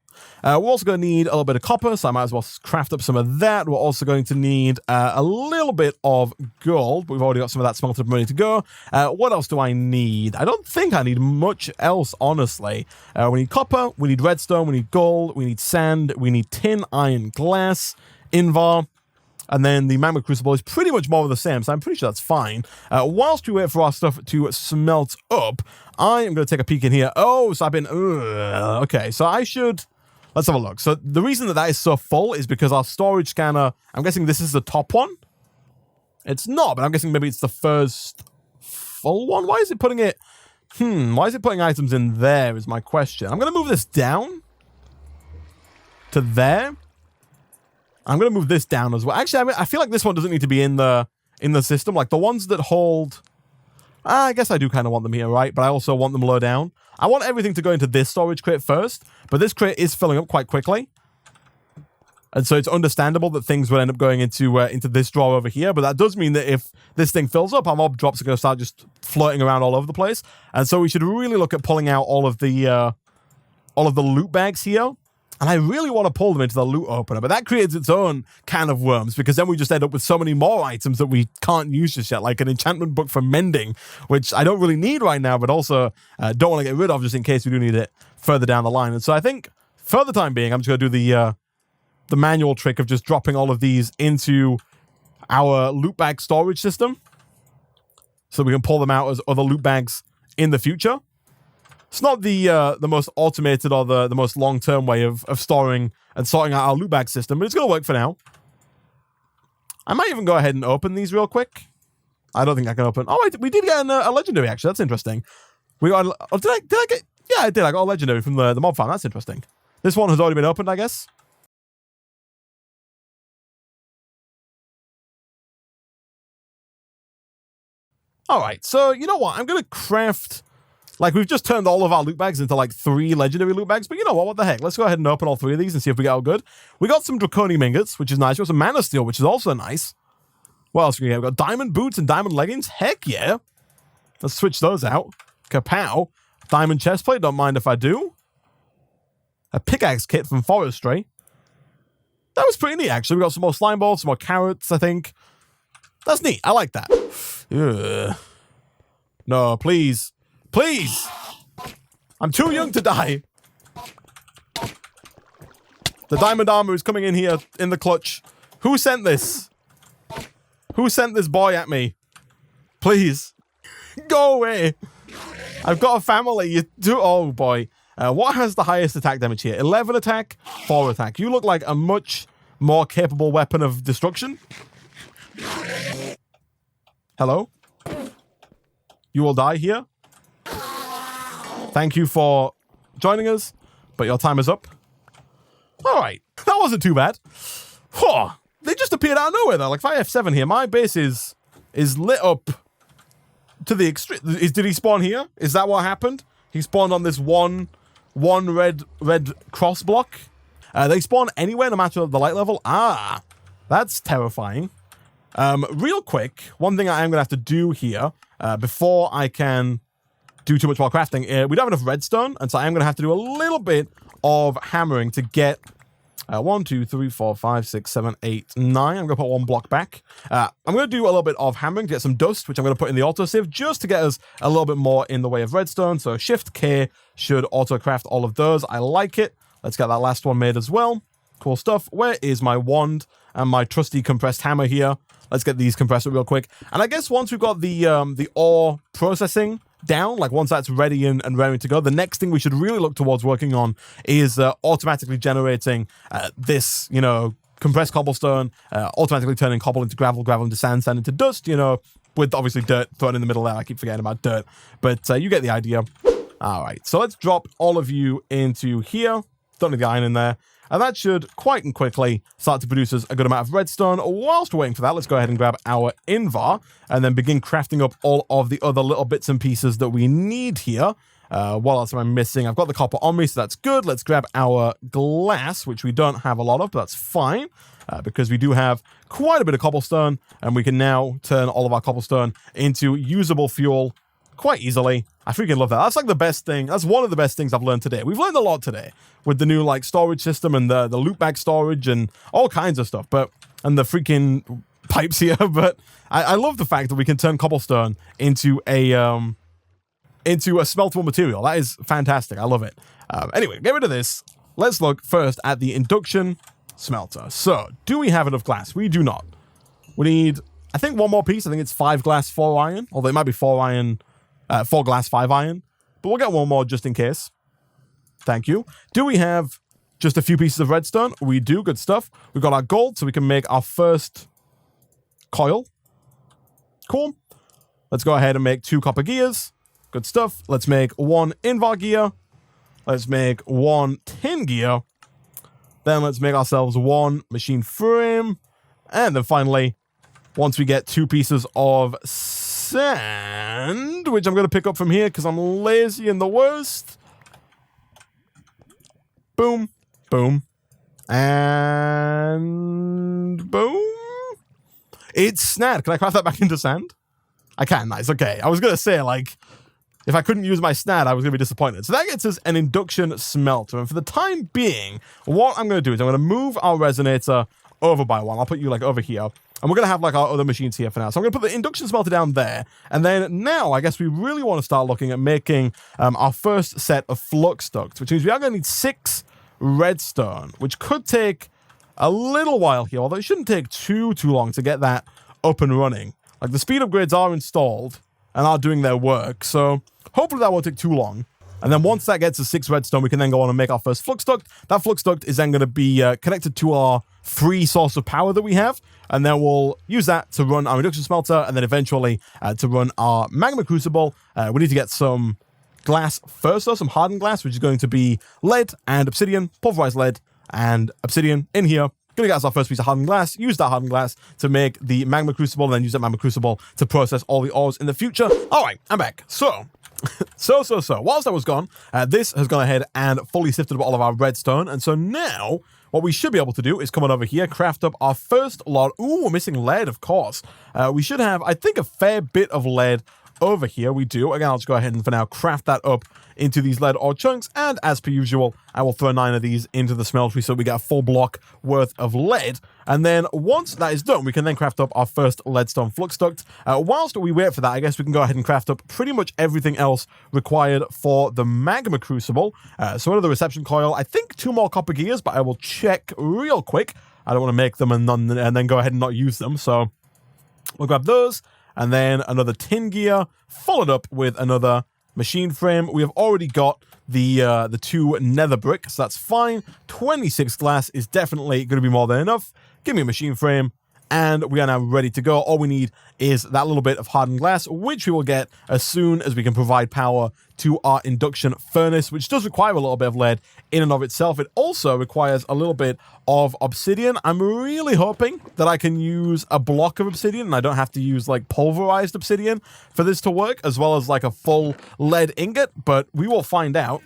Speaker 1: We're also going to need a little bit of copper, so I might as well craft up some of that. We're also going to need a little bit of gold. We've already got some of that smelted up ready to go. What else do I need? I don't think I need much else, honestly. We need copper, we need redstone, we need gold, we need sand, we need tin, iron, glass, invar, and then the magma crucible is pretty much more of the same, so I'm pretty sure that's fine. Whilst we wait for our stuff to smelt up, I am going to take a peek in here. Oh, so I've been... okay, so I should... Let's have a look. So the reason that is so full is because our storage scanner... I'm guessing this is the top one? It's not, but I'm guessing maybe it's the first full one? Why is it putting it... why is it putting items in there is my question. I'm going to move this down to there. I'm going to move this down as well. Actually, I feel like this one doesn't need to be in the system. Like the ones that hold... I guess I do kind of want them here, right? But I also want them low down. I want everything to go into this storage crate first, but this crate is filling up quite quickly. And so it's understandable that things would end up going into this drawer over here, but that does mean that if this thing fills up, our mob drops are going to start just floating around all over the place. And so we should really look at pulling out all of the loot bags here. And I really want to pull them into the loot opener, but that creates its own can of worms, because then we just end up with so many more items that we can't use just yet, like an enchantment book for mending, which I don't really need right now, but also don't want to get rid of just in case we do need it further down the line. And so I think, for the time being, I'm just going to do the manual trick of just dropping all of these into our loot bag storage system, so we can pull them out as other loot bags in the future. It's not the most automated or the most long-term way of storing and sorting out our loot bag system, but it's going to work for now. I might even go ahead and open these real quick. I don't think I can open... Oh, we did get a legendary, actually. That's interesting. We got... Oh, did I get... Yeah, I did. I got a legendary from the mob farm. That's interesting. This one has already been opened, I guess. All right, so you know what? I'm going to craft... Like, we've just turned all of our loot bags into, like, 3 legendary loot bags. But you know what? What the heck? Let's go ahead and open all 3 of these and see if we get all good. We got some draconium ingots, which is nice. We got some mana steel, which is also nice. What else do we get? We got diamond boots and diamond leggings. Heck yeah. Let's switch those out. Kapow. Diamond chestplate. Don't mind if I do. A pickaxe kit from forestry. That was pretty neat, actually. We got some more slime balls, some more carrots, I think. That's neat. I like that. Ugh. No, please. Please! I'm too young to die. The diamond armor is coming in here in the clutch. Who sent this? Who sent this boy at me? Please. Go away. I've got a family. You do. Oh, boy. What has the highest attack damage here? 11 attack, 4 attack. You look like a much more capable weapon of destruction. Hello? You will die here. Thank you for joining us, but your time is up. All right. That wasn't too bad. Oh, they just appeared out of nowhere, though. Like, if I F7 here, my base is lit up to the extreme. Did he spawn here? Is that what happened? He spawned on this one red cross block. They spawn anywhere, no matter the light level. Ah, that's terrifying. Real quick, one thing I am going to have to do here before I can do too much more crafting. We don't have enough redstone, and so I'm going to have to do a little bit of hammering to get 1, 2, 3, 4, 5, 6, 7, 8, 9. I'm going to put 1 block back. I'm going to do a little bit of hammering to get some dust, which I'm going to put in the autosave just to get us a little bit more in the way of redstone. So Shift K should auto-craft all of those. I like it. Let's get that last one made as well. Cool stuff. Where is my wand and my trusty compressed hammer here? Let's get these compressed real quick. And I guess once we've got the ore processing down, like once that's ready and ready to go, the next thing we should really look towards working on is automatically generating this, compressed cobblestone, automatically turning cobble into gravel, gravel into sand, sand into dust, with obviously dirt thrown in the middle there. I keep forgetting about dirt, but you get the idea. All right, so let's drop all of you into here. Don't need the iron in there. And that should quite and quickly start to produce us a good amount of redstone. Whilst we're waiting for that, let's go ahead and grab our invar and then begin crafting up all of the other little bits and pieces that we need here. What else am I missing? I've got the copper on me, so that's good. Let's grab our glass, which we don't have a lot of, but that's fine because we do have quite a bit of cobblestone, and we can now turn all of our cobblestone into usable fuel quite easily. I freaking love that. That's like the best thing. That's one of the best things I've learned today. We've learned a lot today with the new like storage system and the loopback storage and all kinds of stuff. And the freaking pipes here. But I love the fact that we can turn cobblestone into a smeltable material. That is fantastic. I love it. Anyway, get rid of this. Let's look first at the induction smelter. So, do we have enough glass? We do not. We need, I think, one more piece. I think it's 5 glass, 4 iron. Although it might be 4 iron, 4 glass, 5 iron. But we'll get one more just in case. Thank you. Do we have just a few pieces of redstone? We do. Good stuff. We've got our gold, so we can make our first coil. Cool. Let's go ahead and make 2 copper gears. Good stuff. Let's make 1 invar gear. Let's make 1 tin gear. Then let's make ourselves 1 machine frame. And then finally, once we get 2 pieces of sand, which I'm going to pick up from here because I'm lazy and the worst. Boom. Boom. And boom. It's snad. Can I craft that back into sand? I can. Nice. Okay. I was going to say, like, if I couldn't use my snad, I was going to be disappointed. So that gets us an induction smelter. And for the time being, what I'm going to do is I'm going to move our resonator over by 1. I'll put you, like, over here. And we're going to have, like, our other machines here for now. So I'm going to put the induction smelter down there. And then now, I guess we really want to start looking at making our first set of flux ducts, which means we are going to need 6 redstone, which could take a little while here, although it shouldn't take too long to get that up and running. Like, the speed upgrades are installed and are doing their work, so hopefully that won't take too long. And then once that gets to 6 redstone, we can then go on and make our first flux duct. That flux duct is then going to be connected to our free source of power that we have, and then we'll use that to run our induction smelter, and then eventually to run our magma crucible. We need to get some glass first, though, some hardened glass, which is going to be lead and obsidian, pulverized lead and obsidian in here. Gonna get us our first piece of hardened glass, use that hardened glass to make the magma crucible, and then use that magma crucible to process all the ores in the future. All right, I'm back. So, whilst I was gone, this has gone ahead and fully sifted up all of our redstone, and so now, what we should be able to do is come on over here, craft up our first lot. Ooh, we're missing lead, of course. We should have, I think, a fair bit of lead over here. We do. Again, I'll just go ahead and for now craft that up into these lead ore chunks, and as per usual, I will throw 9 of these into the smeltery so we get a full block worth of lead. And then once that is done, we can then craft up our first leadstone flux duct. Whilst we wait for that, I guess we can go ahead and craft up pretty much everything else required for the magma crucible. So another reception coil, I think 2 more copper gears, but I will check real quick. I don't want to make them and then go ahead and not use them, so we'll grab those. And then another tin gear, followed up with another machine frame. We have already got the 2 nether bricks, so that's fine. 26 glass is definitely going to be more than enough. Give me a machine frame, and we are now ready to go. All we need is that little bit of hardened glass, which we will get as soon as we can provide power to our induction furnace, which does require a little bit of lead in and of itself. It also requires a little bit of obsidian. I'm really hoping that I can use a block of obsidian and I don't have to use like pulverized obsidian for this to work, as well as like a full lead ingot, but we will find out.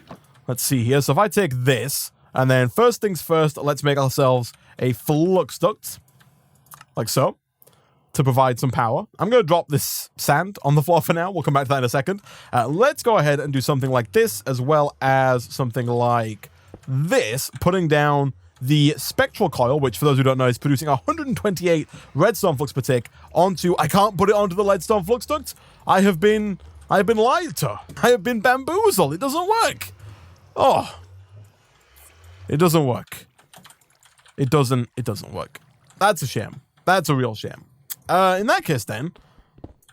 Speaker 1: Let's see here. So if I take this, and then first things first, let's make ourselves a flux duct, like so, to provide some power. I'm going to drop this sand on the floor for now. We'll come back to that in a second. Let's go ahead and do something like this, as well as something like this, putting down the spectral coil, which for those who don't know is producing 128 redstone flux per tick onto, I can't put it onto the leadstone flux duct. I have been lied to. I have been bamboozled. It doesn't work. Oh, it doesn't work. It doesn't work. That's a shame. That's a real shame. In that case then,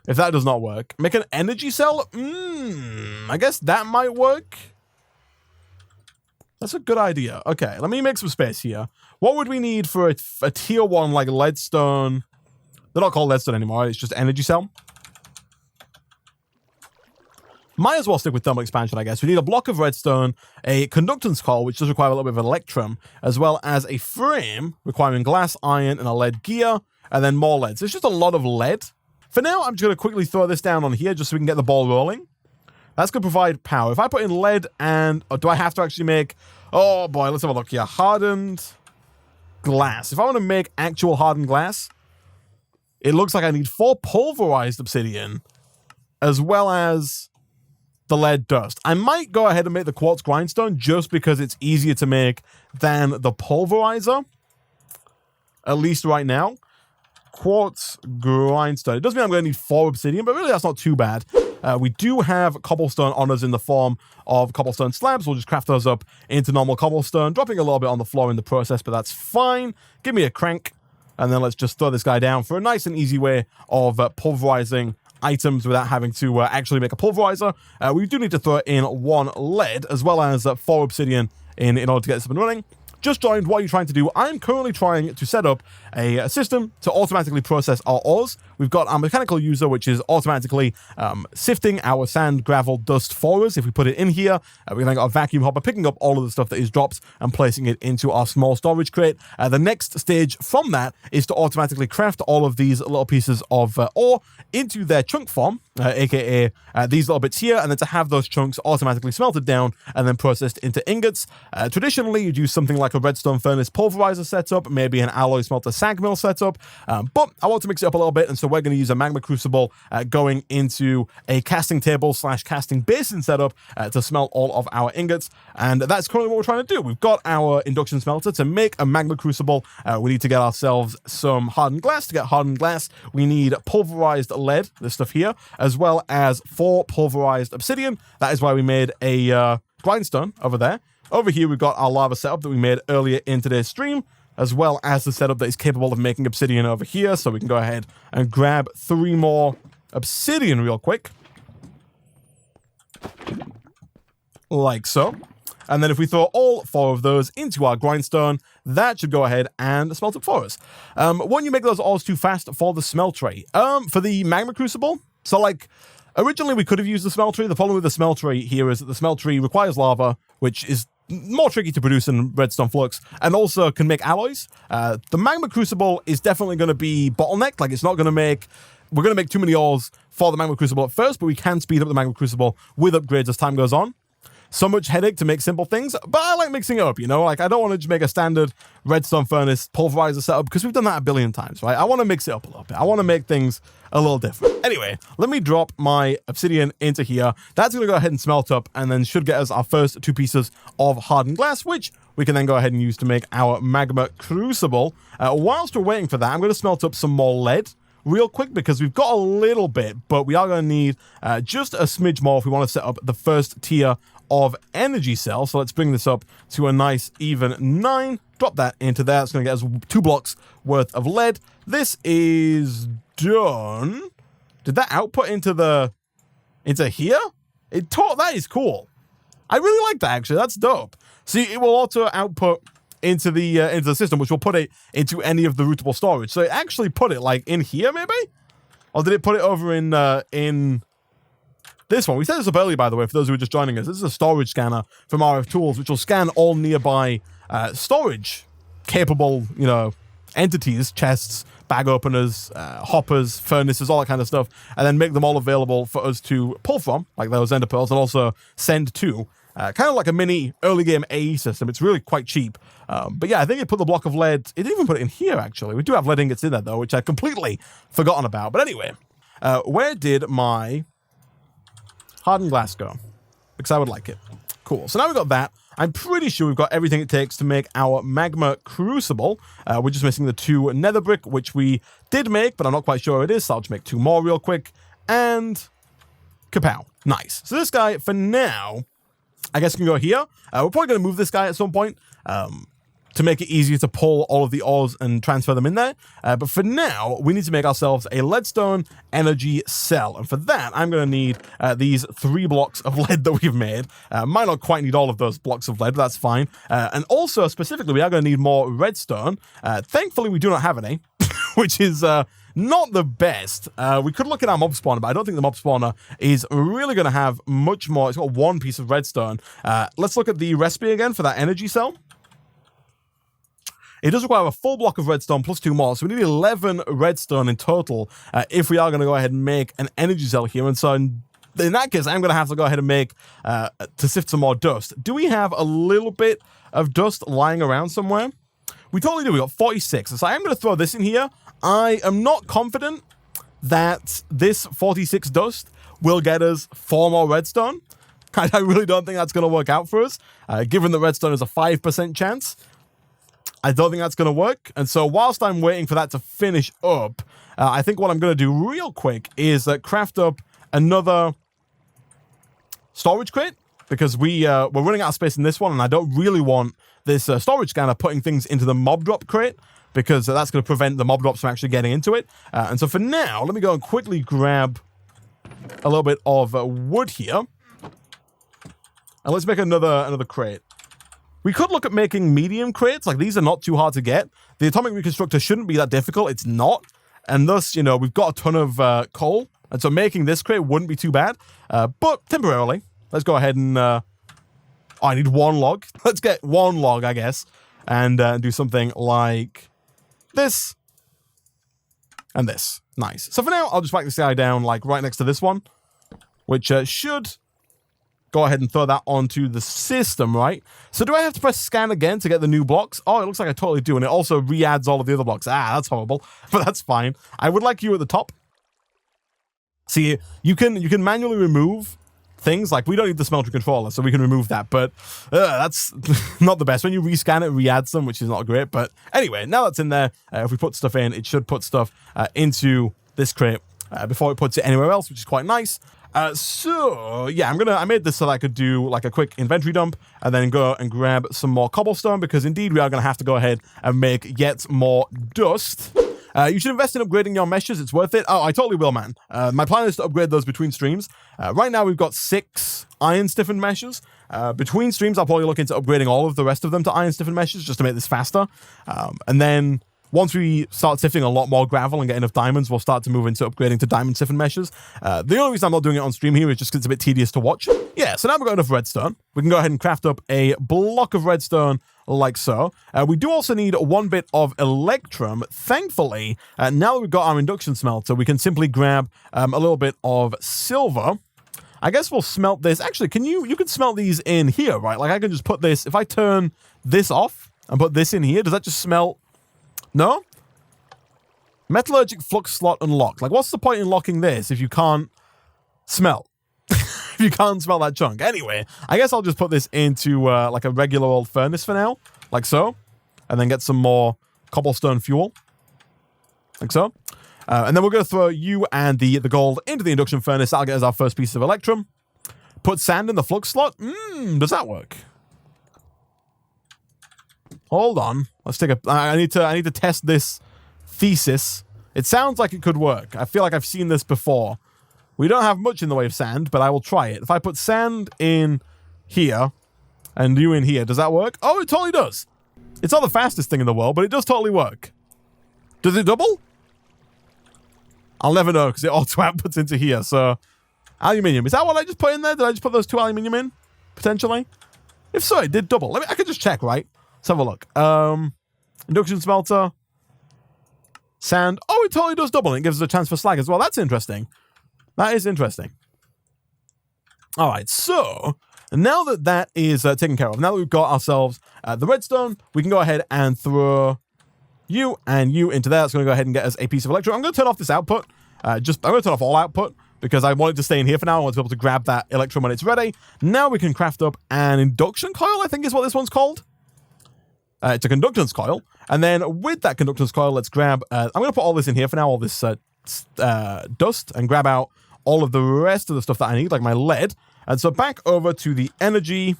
Speaker 1: if that does not work, make an energy cell? I guess that might work. That's a good idea. Okay, let me make some space here. What would we need for a tier 1 like leadstone? They're not called leadstone anymore. It's just energy cell. Might as well stick with thermal expansion, I guess. We need a block of redstone, a conductance coil, which does require a little bit of electrum, as well as a frame requiring glass, iron, and a lead gear, and then more lead. So it's just a lot of lead. For now, I'm just going to quickly throw this down on here just so we can get the ball rolling. That's going to provide power. If I put in lead and... do I have to actually make... Oh, boy, let's have a look here. Hardened glass. If I want to make actual hardened glass, it looks like I need 4 pulverized obsidian, as well as the lead dust. I might go ahead and make the quartz grindstone just because it's easier to make than the pulverizer, at least right now. Quartz grindstone. It does mean I'm going to need 4 obsidian, but really that's not too bad. We do have cobblestone on us in the form of cobblestone slabs. We'll just craft those up into normal cobblestone, dropping a little bit on the floor in the process, but that's fine. Give me a crank, and then let's just throw this guy down for a nice and easy way of pulverizing items without having to actually make a pulverizer. We do need to throw in 1 lead, as well as 4 obsidian in order to get this up and running. Just joined, what are you trying to do? I'm currently trying to set up a system to automatically process our ores. We've got our mechanical user, which is automatically sifting our sand, gravel, dust for us. If we put it in here, we're going to got a vacuum hopper picking up all of the stuff that is dropped and placing it into our small storage crate. The next stage from that is to automatically craft all of these little pieces of ore into their chunk form, aka these little bits here, and then to have those chunks automatically smelted down and then processed into ingots. Traditionally, you'd use something like a redstone furnace pulverizer setup, maybe an alloy smelter sag mill setup, but I want to mix it up a little bit, and so we're going to use a magma crucible going into a casting table / casting basin setup to smelt all of our ingots, and that's currently what we're trying to do. We've got our induction smelter. To make a magma crucible, we need to get ourselves some hardened glass. To get hardened glass, we need pulverized lead, this stuff here, as well as 4 pulverized obsidian. That is why we made a grindstone over there. Over here, we've got our lava setup that we made earlier in today's stream, as well as the setup that is capable of making obsidian over here. So we can go ahead and grab 3 more obsidian real quick. Like so. And then if we throw all 4 of those into our grindstone, that should go ahead and smelt it for us. Won't you make those ores too fast for the smeltery? For the magma crucible, so like, originally we could have used the smeltery. The problem with the smeltery here is that the smeltery requires lava, which is more tricky to produce than redstone flux, and also can make alloys. The magma crucible is definitely going to be bottlenecked. Like, it's not going to make... We're going to make too many ores for the magma crucible at first, but we can speed up the magma crucible with upgrades as time goes on. So much headache to make simple things, but I like mixing it up, you know? Like, I don't want to just make a standard redstone furnace pulverizer setup because we've done that a billion times, right? I want to mix it up a little bit. I want to make things a little different. Anyway, let me drop my obsidian into here. That's going to go ahead and smelt up and then should get us our first 2 pieces of hardened glass, which we can then go ahead and use to make our magma crucible. Whilst we're waiting for that, I'm going to smelt up some more lead real quick because we've got a little bit, but we are going to need just a smidge more if we want to set up the first tier of energy cell. So let's bring this up to a nice even 9. Drop that into there. It's going to get us 2 blocks worth of lead. This is done. Did that output into here? That is cool. I really like that, actually. That's dope. See, it will auto output into the system, which will put it into any of the rootable storage. So it actually put it like in here, maybe? Or did it put it over in this one? We set this up earlier, by the way, for those who are just joining us. This is a storage scanner from RF Tools, which will scan all nearby storage capable, you know, entities, chests, bag openers, hoppers, furnaces, all that kind of stuff, and then make them all available for us to pull from, like those ender pearls, and also send to. Kind of like a mini early game AE system. It's really quite cheap. But yeah, I think it put the block of lead. It didn't even put it in here, actually. We do have lead ingots in there, though, which I'd completely forgotten about. But anyway, where did my hardened glass go? Because I would like it. Cool. So now we've got that. I'm pretty sure we've got everything it takes to make our magma crucible. We're just missing the 2 nether brick, which we did make, but I'm not quite sure where it is. So I'll just make 2 more real quick. And kapow. Nice. So this guy, for now, I guess can go here. We're probably going to move this guy at some point to make it easier to pull all of the ores and transfer them in there. But for now, we need to make ourselves a leadstone energy cell. And for that, I'm going to need these 3 blocks of lead that we've made. Might not quite need all of those blocks of lead, but that's fine. And also, specifically, we are going to need more redstone. Thankfully, we do not have any, which is... not the best. We could look at our mob spawner, but I don't think the mob spawner is really going to have much more. It's got 1 piece of redstone. Let's look at the recipe again for that energy cell. It does require a full block of redstone plus 2 more, so we need 11 redstone in total if we are going to go ahead and make an energy cell here. And so in that case, I'm going to have to go ahead and make, to sift some more dust. Do we have a little bit of dust lying around somewhere? We totally do. We got 46. So I'm going to throw this in here. I am not confident that this 46 dust will get us 4 more redstone. I really don't think that's going to work out for us. Given that redstone is a 5% chance, I don't think that's going to work. And so whilst I'm waiting for that to finish up, I think what I'm going to do real quick is craft up another storage crate, because we're running out of space in this one, and I don't really want this storage scanner putting things into the mob drop crate, because that's going to prevent the mob drops from actually getting into it. And so for now, let me go and quickly grab a little bit of wood here. And let's make another crate. We could look at making medium crates. Like, these are not too hard to get. The atomic reconstructor shouldn't be that difficult. It's not. And thus, you know, we've got a ton of coal. And so making this crate wouldn't be too bad. But temporarily, let's go ahead and... I need one log. Let's get one log, I guess. And do something like this. And this. Nice. So for now, I'll just whack this guy down, like, right next to this one. Which should... go ahead and throw that onto the system, right? So do I have to press scan again to get the new blocks? Oh, it looks like I totally do. And it also re-adds all of the other blocks. Ah, that's horrible. But that's fine. I would like you at the top. See, you can manually remove things. Like, we don't need the smelter controller, so we can remove that. But that's not the best. When you rescan it, re-adds them, which is not great. But anyway, now that's in there, if we put stuff in, it should put stuff into this crate before it puts it anywhere else, which is quite nice. So yeah, I made this so that I could do like a quick inventory dump and then go and grab some more cobblestone, because indeed we are going to have to go ahead and make yet more dust. You should invest in upgrading your meshes. It's worth it. Oh, I totally will, man. My plan is to upgrade those between streams. Right now we've got 6 iron stiffened meshes. Between streams, I'll probably look into upgrading all of the rest of them to iron stiffened meshes just to make this faster. And then once we start sifting a lot more gravel and get enough diamonds, we'll start to move into upgrading to diamond siphon meshes. The only reason I'm not doing it on stream here is just because it's a bit tedious to watch. Yeah, so now we've got enough redstone. We can go ahead and craft up a block of redstone like so. We do also need 1 bit of electrum. Thankfully, now that we've got our induction smelter, we can simply grab a little bit of silver. I guess we'll smelt this. Actually, you can smelt these in here, right? Like, I can just put this, if I turn this off and put this in here, does that just smelt? No? Metallurgic flux slot unlocked. Like, what's the point in locking this if you can't smelt? If you can't smelt that chunk. Anyway, I guess I'll just put this into, like, a regular old furnace for now. Like so. And then get some more cobblestone fuel. Like so. And then we're going to throw you and the gold into the induction furnace. That'll get us our first piece of electrum. Put sand in the flux slot. Does that work? Hold on. Let's take a... I need to test this thesis. It sounds like it could work. I feel like I've seen this before. We don't have much in the way of sand, but I will try it. If I put sand in here and you in here, does that work? Oh, it totally does. It's not the fastest thing in the world, but it does totally work. Does it double? I'll never know because it auto outputs into here. So, aluminium. Is that what I just put in there? Did I just put those 2 aluminium in? Potentially? If so, it did double. I could just check, right? Let's have a look. Induction smelter. Sand. Oh, it totally does double. It gives us a chance for slag as well. That's interesting. That is interesting. All right, so now that is taken care of, now that we've got ourselves the redstone, we can go ahead and throw you and you into there. That's going to go ahead and get us a piece of electrum. I'm going to turn off this output. I'm going to turn off all output because I want it to stay in here for now. I want to be able to grab that electrum when it's ready. Now we can craft up an induction coil, I think is what this one's called. It's a conductance coil. And then with that conductance coil, let's grab... I'm going to put all this in here for now, all this dust, and grab out all of the rest of the stuff that I need, like my lead. And so back over to the energy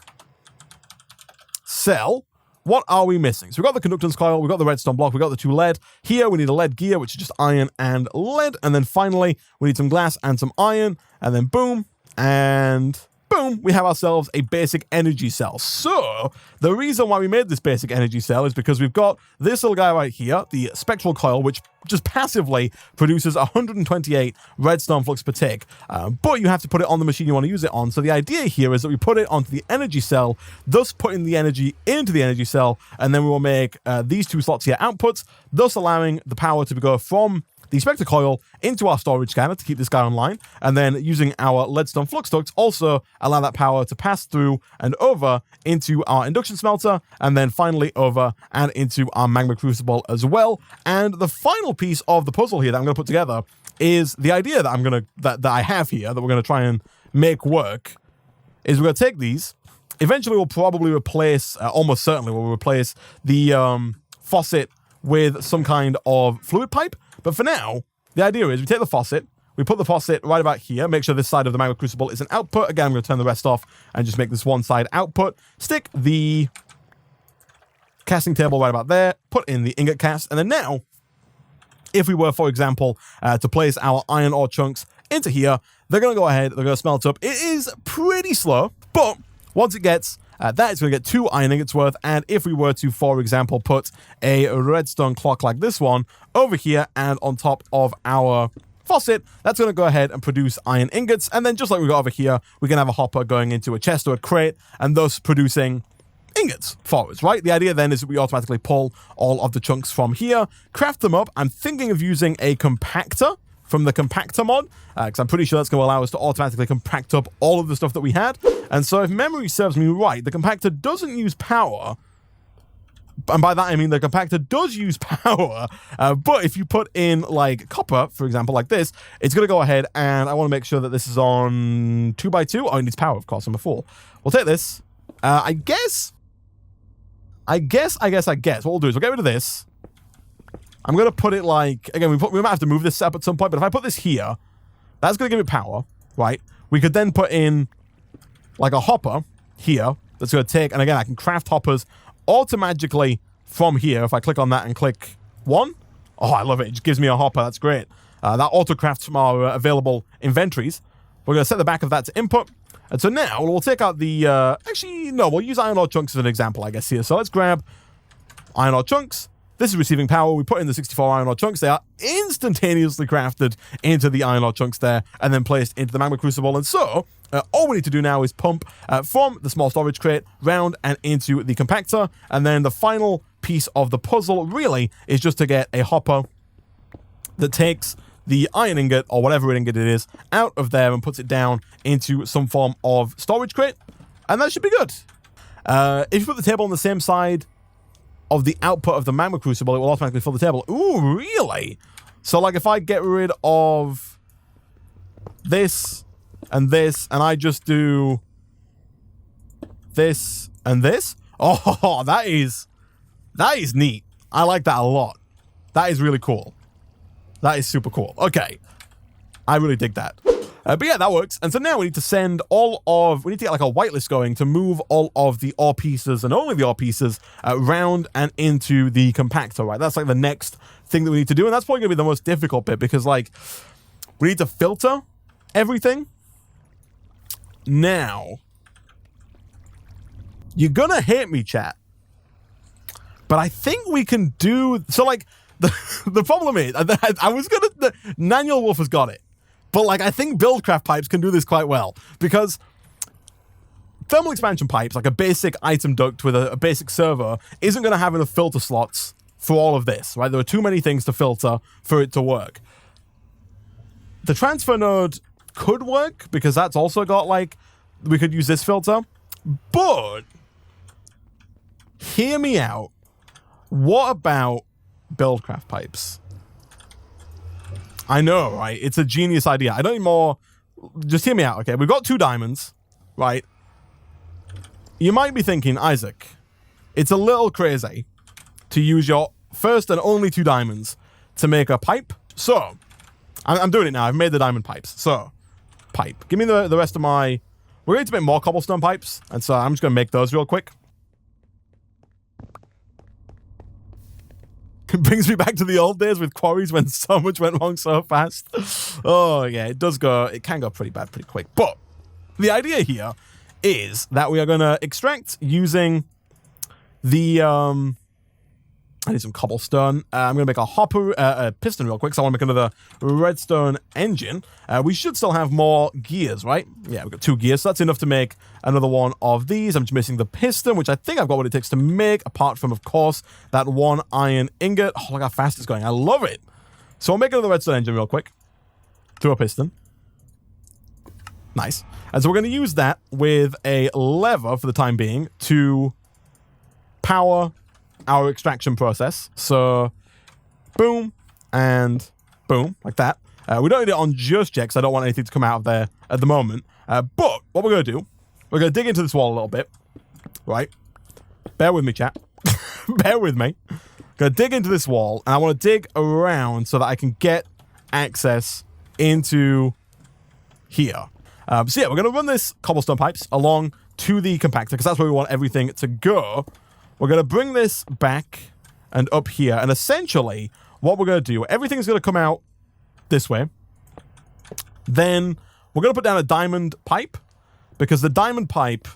Speaker 1: cell. What are we missing? So we've got the conductance coil, we've got the redstone block, we've got the 2 lead. Here we need a lead gear, which is just iron and lead. And then finally, we need some glass and some iron. And then boom, and... boom, we have ourselves a basic energy cell. So, the reason why we made this basic energy cell is because we've got this little guy right here, the spectral coil, which just passively produces 128 redstone flux per tick. But you have to put it on the machine you want to use it on. So the idea here is that we put it onto the energy cell, thus putting the energy into the energy cell, and then we will make these 2 slots here outputs, thus allowing the power to go from the spectre coil into our storage scanner to keep this guy online, and then using our leadstone flux ducts also allow that power to pass through and over into our induction smelter, and then finally over and into our magma crucible as well. And the final piece of the puzzle here that I'm going to put together is the idea that that I have here that we're going to try and make work is we're going to take these. Eventually, we'll probably replace, almost certainly, we'll replace the faucet with some kind of fluid pipe. But for now, the idea is we take the faucet, we put the faucet right about here, make sure this side of the magma crucible is an output. Again, I'm going to turn the rest off and just make this one side output. Stick the casting table right about there, put in the ingot cast, and then now, if we were, for example, to place our iron ore chunks into here, they're going to go ahead, they're going to smelt up. It is pretty slow, but once it gets that, it's going to get 2 iron ingots worth, and if we were to, for example, put a redstone clock like this one over here and on top of our faucet, that's going to go ahead and produce iron ingots, and then just like we got over here, we can have a hopper going into a chest or a crate, and thus producing ingots for us, right? The idea then is that we automatically pull all of the chunks from here, craft them up. I'm thinking of using a compactor from the compactor mod, because I'm pretty sure that's going to allow us to automatically compact up all of the stuff that we had. And so if memory serves me right, the compactor doesn't use power, and by that I mean the compactor does use power, but if you put in like copper, for example, like this, it's going to go ahead, and I want to make sure that this is on 2x2. Oh, it needs power, of course, I'm a fool. We'll take this. I guess. What we'll do is we'll get rid of this. I'm going to put it like, again, we might have to move this up at some point, but if I put this here, that's going to give it power, right? We could then put in like a hopper here that's going to take, and again, I can craft hoppers automatically from here. If I click on that and click 1, oh, I love it. It just gives me a hopper. That's great. That auto crafts from our available inventories. We're going to set the back of that to input. And so now we'll take out the, actually, no, we'll use iron ore chunks as an example, I guess, here. So let's grab iron ore chunks. This is receiving power. We put in the 64 iron ore chunks. They are instantaneously crafted into the iron ore chunks there and then placed into the magma crucible. And so all we need to do now is pump from the small storage crate round and into the compactor. And then the final piece of the puzzle really is just to get a hopper that takes the iron ingot, or whatever ingot it is, out of there and puts it down into some form of storage crate. And that should be good. If you put the table on the same side of the output of the magma crucible, it will automatically fill the table. Ooh, really? So, like, if I get rid of this, and I just do this and this, oh, that is neat. I like that a lot. That is really cool. That is super cool. Okay. I really dig that. But yeah, that works. And so now we need to send we need to get like a whitelist going to move all of the ore pieces, and only the ore pieces, round and into the compactor, right? That's like the next thing that we need to do. And that's probably going to be the most difficult bit, because like we need to filter everything. Now, you're going to hate me, chat, but I think we can do, so like, the problem is, I was gonna, Naniel Wolf has got it, but like I think Buildcraft pipes can do this quite well, because thermal expansion pipes, like a basic item duct with a basic server, isn't going to have enough filter slots for all of this, right? There are too many things to filter for it to work. The transfer node could work, because that's also got like, we could use this filter, but hear me out. What about Buildcraft pipes? I know, right? It's a genius idea. I don't need more. Just hear me out, okay? We've got 2 diamonds, right? You might be thinking, Isaac, it's a little crazy to use your first and only 2 diamonds to make a pipe. So, I'm doing it now. I've made the diamond pipes. So, pipe. Give me the rest of my... We're going to make more cobblestone pipes, and so I'm just going to make those real quick. It brings me back to the old days with quarries when so much went wrong so fast. Oh, yeah, it can go pretty bad pretty quick. But the idea here is that we are going to extract using the, I need some cobblestone. I'm going to make a hopper, a piston real quick, so I want to make another redstone engine. We should still have more gears, right? Yeah, we've got 2 gears, so that's enough to make another one of these. I'm just missing the piston, which I think I've got what it takes to make, apart from, of course, that 1 iron ingot. Oh, look how fast it's going. I love it. So I'll make another redstone engine real quick through a piston. Nice. And so we're going to use that with a lever for the time being to power our extraction process. So boom and boom, like that. We don't need it on just yet because I don't want anything to come out of there at the moment. But what we're going to do, we're going to dig into this wall a little bit, right? Bear with me, chat. Bear with me. Going to dig into this wall, and I want to dig around so that I can get access into here. So yeah, we're going to run this cobblestone pipes along to the compactor, because that's where we want everything to go. We're going to bring this back and up here, and essentially what we're going to do, everything's going to come out this way. Then we're going to put down a diamond pipe, because the diamond pipe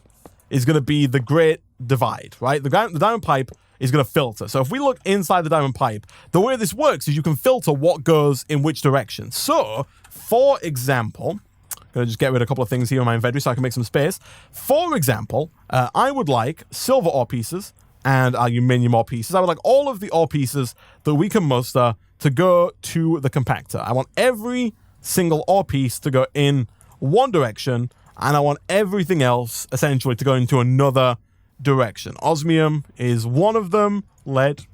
Speaker 1: is going to be the great divide, right? The diamond pipe is going to filter. So if we look inside the diamond pipe, the way this works is you can filter what goes in which direction. So, for example, I'm going to just get rid of a couple of things here in my inventory so I can make some space. For example, I would like silver ore pieces and aluminium ore pieces. I would like all of the ore pieces that we can muster to go to the compactor. I want every single ore piece to go in one direction, and I want everything else essentially to go into another direction. Osmium is one of them. Lead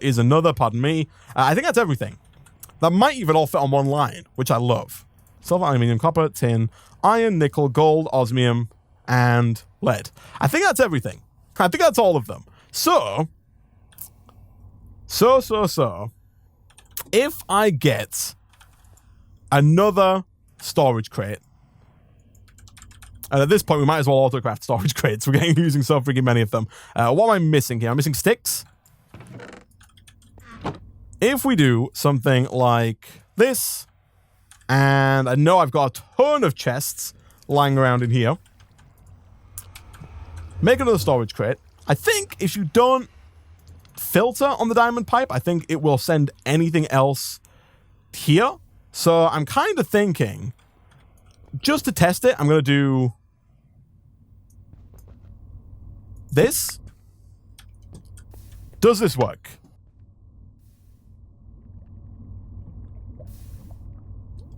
Speaker 1: is another, pardon me. I think that's everything. That might even all fit on one line, which I love. Silver, aluminium, copper, tin, iron, nickel, gold, osmium, and lead. I think that's everything. I think that's all of them. So, if I get another storage crate, and at this point, we might as well autocraft storage crates. We're using so freaking many of them. What am I missing here? I'm missing sticks. If we do something like this, and I know I've got a ton of chests lying around in here. Make another storage crate. I think if you don't filter on the diamond pipe, I think it will send anything else here. So I'm kind of thinking, just to test it, I'm going to do this. Does this work?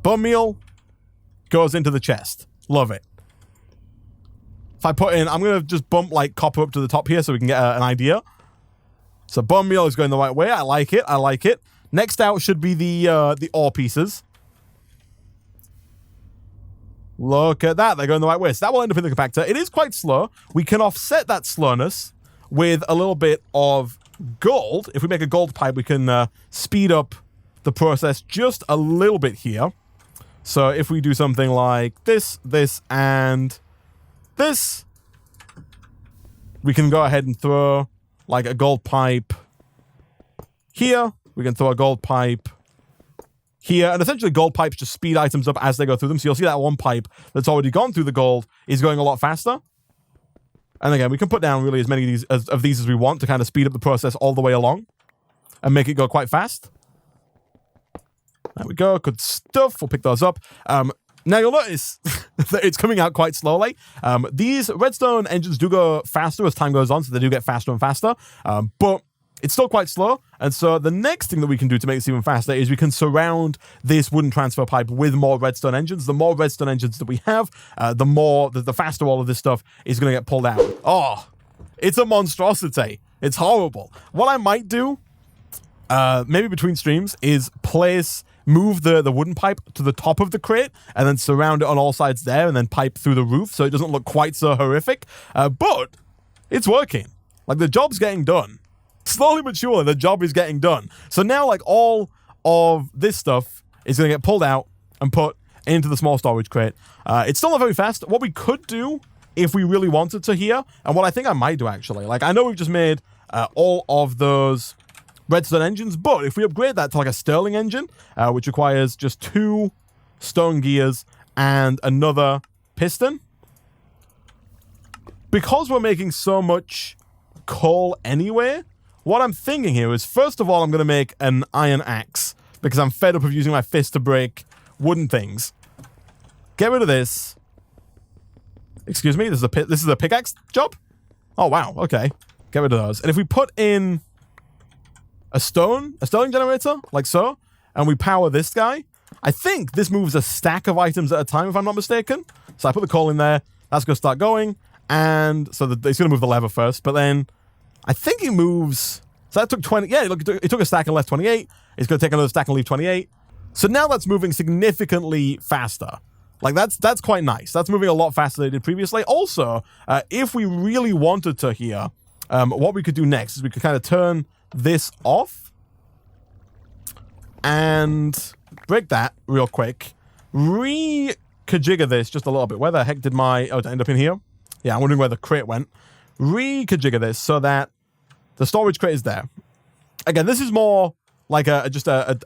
Speaker 1: Bone meal goes into the chest. Love it. If I put in, I'm going to just bump like copper up to the top here so we can get an idea. So bone meal is going the right way. I like it. I like it. Next out should be the ore pieces. Look at that. They're going the right way. So that will end up in the compactor. It is quite slow. We can offset that slowness with a little bit of gold. If we make a gold pipe, we can speed up the process just a little bit here. So if we do something like this, this, and this, we can go ahead and throw like a gold pipe here. We can throw a gold pipe here, and essentially gold pipes just speed items up as they go through them. So you'll see that one pipe that's already gone through the gold is going a lot faster. And again, we can put down really as many of these as we want to kind of speed up the process all the way along and make it go quite fast. There we go. Good stuff. We'll pick those up. Now you'll notice that it's coming out quite slowly. These redstone engines do go faster as time goes on, so they do get faster and faster. But it's still quite slow, and so the next thing that we can do to make this even faster is we can surround this wooden transfer pipe with more redstone engines. The more redstone engines that we have, the faster all of this stuff is going to get pulled out. Oh, it's a monstrosity. It's horrible. What I might do, maybe between streams, is move the wooden pipe to the top of the crate and then surround it on all sides there and then pipe through the roof so it doesn't look quite so horrific. But it's working. Like, the job's getting done. Slowly but surely, the job is getting done. So now, like, all of this stuff is going to get pulled out and put into the small storage crate. It's still not very fast. What we could do, if we really wanted to here, and what I think I might do, actually, like, I know we've just made all of those redstone engines, but if we upgrade that to, like, a Sterling engine, which requires just 2 stone gears and another piston, because we're making so much coal anyway, what I'm thinking here is, first of all, I'm going to make an iron axe because I'm fed up of using my fist to break wooden things. Get rid of this. Excuse me, this is a pickaxe job? Oh, wow, okay. Get rid of those. And if we put in a Sterling generator, like so, and we power this guy, I think this moves a stack of items at a time, if I'm not mistaken. So I put the coal in there, that's going to start going, and so it's going to move the lever first, but then I think it moves. So that took 20. Yeah, look, it took a stack and left 28. It's going to take another stack and leave 28. So now that's moving significantly faster. Like, that's quite nice. That's moving a lot faster than it did previously. Also, if we really wanted to here, what we could do next is we could kind of turn this off and break that real quick. Re-kajigger this just a little bit. Where the heck did my... Oh, did it end up in here? Yeah, I'm wondering where the crate went. Re-kajigger this so that the storage crate is there. Again, this is more like just a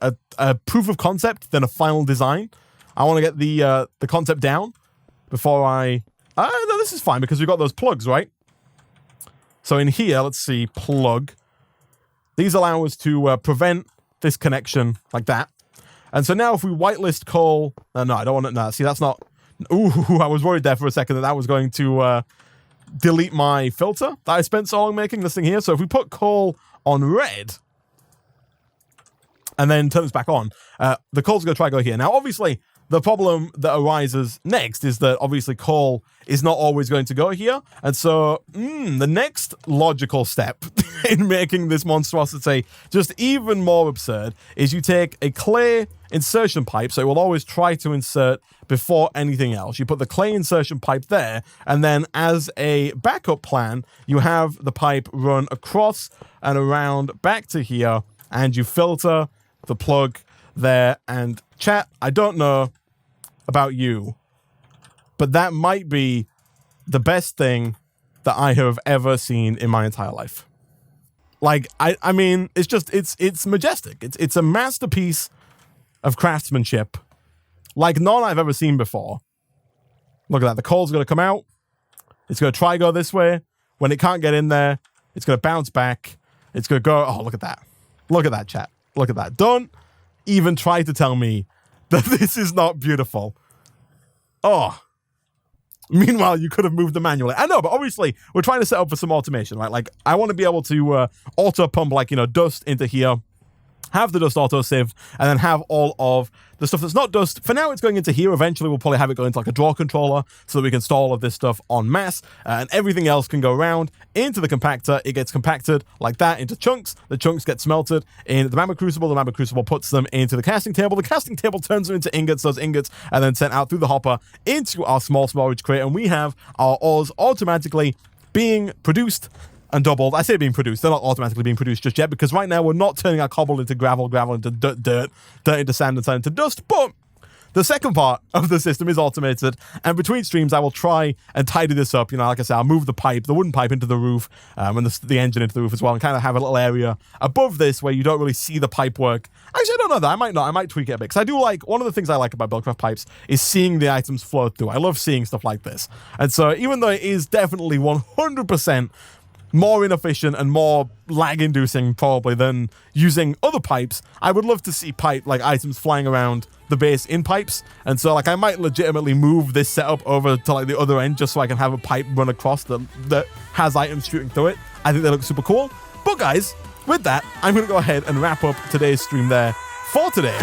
Speaker 1: proof of concept than a final design. I want to get the concept down before I... no, this is fine because we've got those plugs, right? So in here, let's see, plug. These allow us to prevent this connection like that. And so now if we whitelist coal... no, I don't want it. No, see, that's not... Ooh, I was worried there for a second that was going to delete my filter that I spent so long making this thing here. So if we put coal on red and then turn this back on, the coal's going to try to go here. Now, obviously, the problem that arises next is that obviously coal is not always going to go here. And so the next logical step in making this monstrosity just even more absurd is you take a clay insertion pipe, so it will always try to insert before anything else. You put the clay insertion pipe there, and then as a backup plan, you have the pipe run across and around back to here, and you filter the plug there. And chat, I don't know about you, but that might be the best thing that I have ever seen in my entire life. Like, I mean, it's majestic. It's a masterpiece of craftsmanship like none I've ever seen before. Look at that. The coal's going to come out. It's going to try go this way. When it can't get in there, it's going to bounce back. It's going to go... Oh, look at that. Look at that, chat. Look at that. Don't even try to tell me that this is not beautiful. Oh. Meanwhile, you could have moved them manually. I know, but obviously, we're trying to set up for some automation, right? Like, I want to be able to auto-pump, like, dust into here, have the dust auto-sieve, and then have all of the stuff that's not dust. For now, it's going into here. Eventually, we'll probably have it go into, like, a drawer controller so that we can store all of this stuff en masse, and everything else can go around into the compactor. It gets compacted like that into chunks. The chunks get smelted in the magma crucible. The magma crucible puts them into the casting table. The casting table turns them into ingots. Those ingots are then sent out through the hopper into our small storage crate, and we have our ores automatically being produced and doubled. I say being produced. They're not automatically being produced just yet because right now we're not turning our cobble into gravel, gravel into dirt into sand, and sand into dust. But the second part of the system is automated, and between streams I will try and tidy this up. Like I said, I'll move the pipe, the wooden pipe into the roof, and the engine into the roof as well, and kind of have a little area above this where you don't really see the pipe work. Actually, I don't know that. I might not. I might tweak it a bit because I do like, one of the things I like about Buildcraft pipes is seeing the items flow through. I love seeing stuff like this. And so even though it is definitely 100% more inefficient and more lag-inducing probably than using other pipes, I would love to see items flying around the base in pipes. And so I might legitimately move this setup over to the other end just so I can have a pipe run across that has items shooting through it. I think they look super cool. But guys, with that, I'm going to go ahead and wrap up today's stream there for today.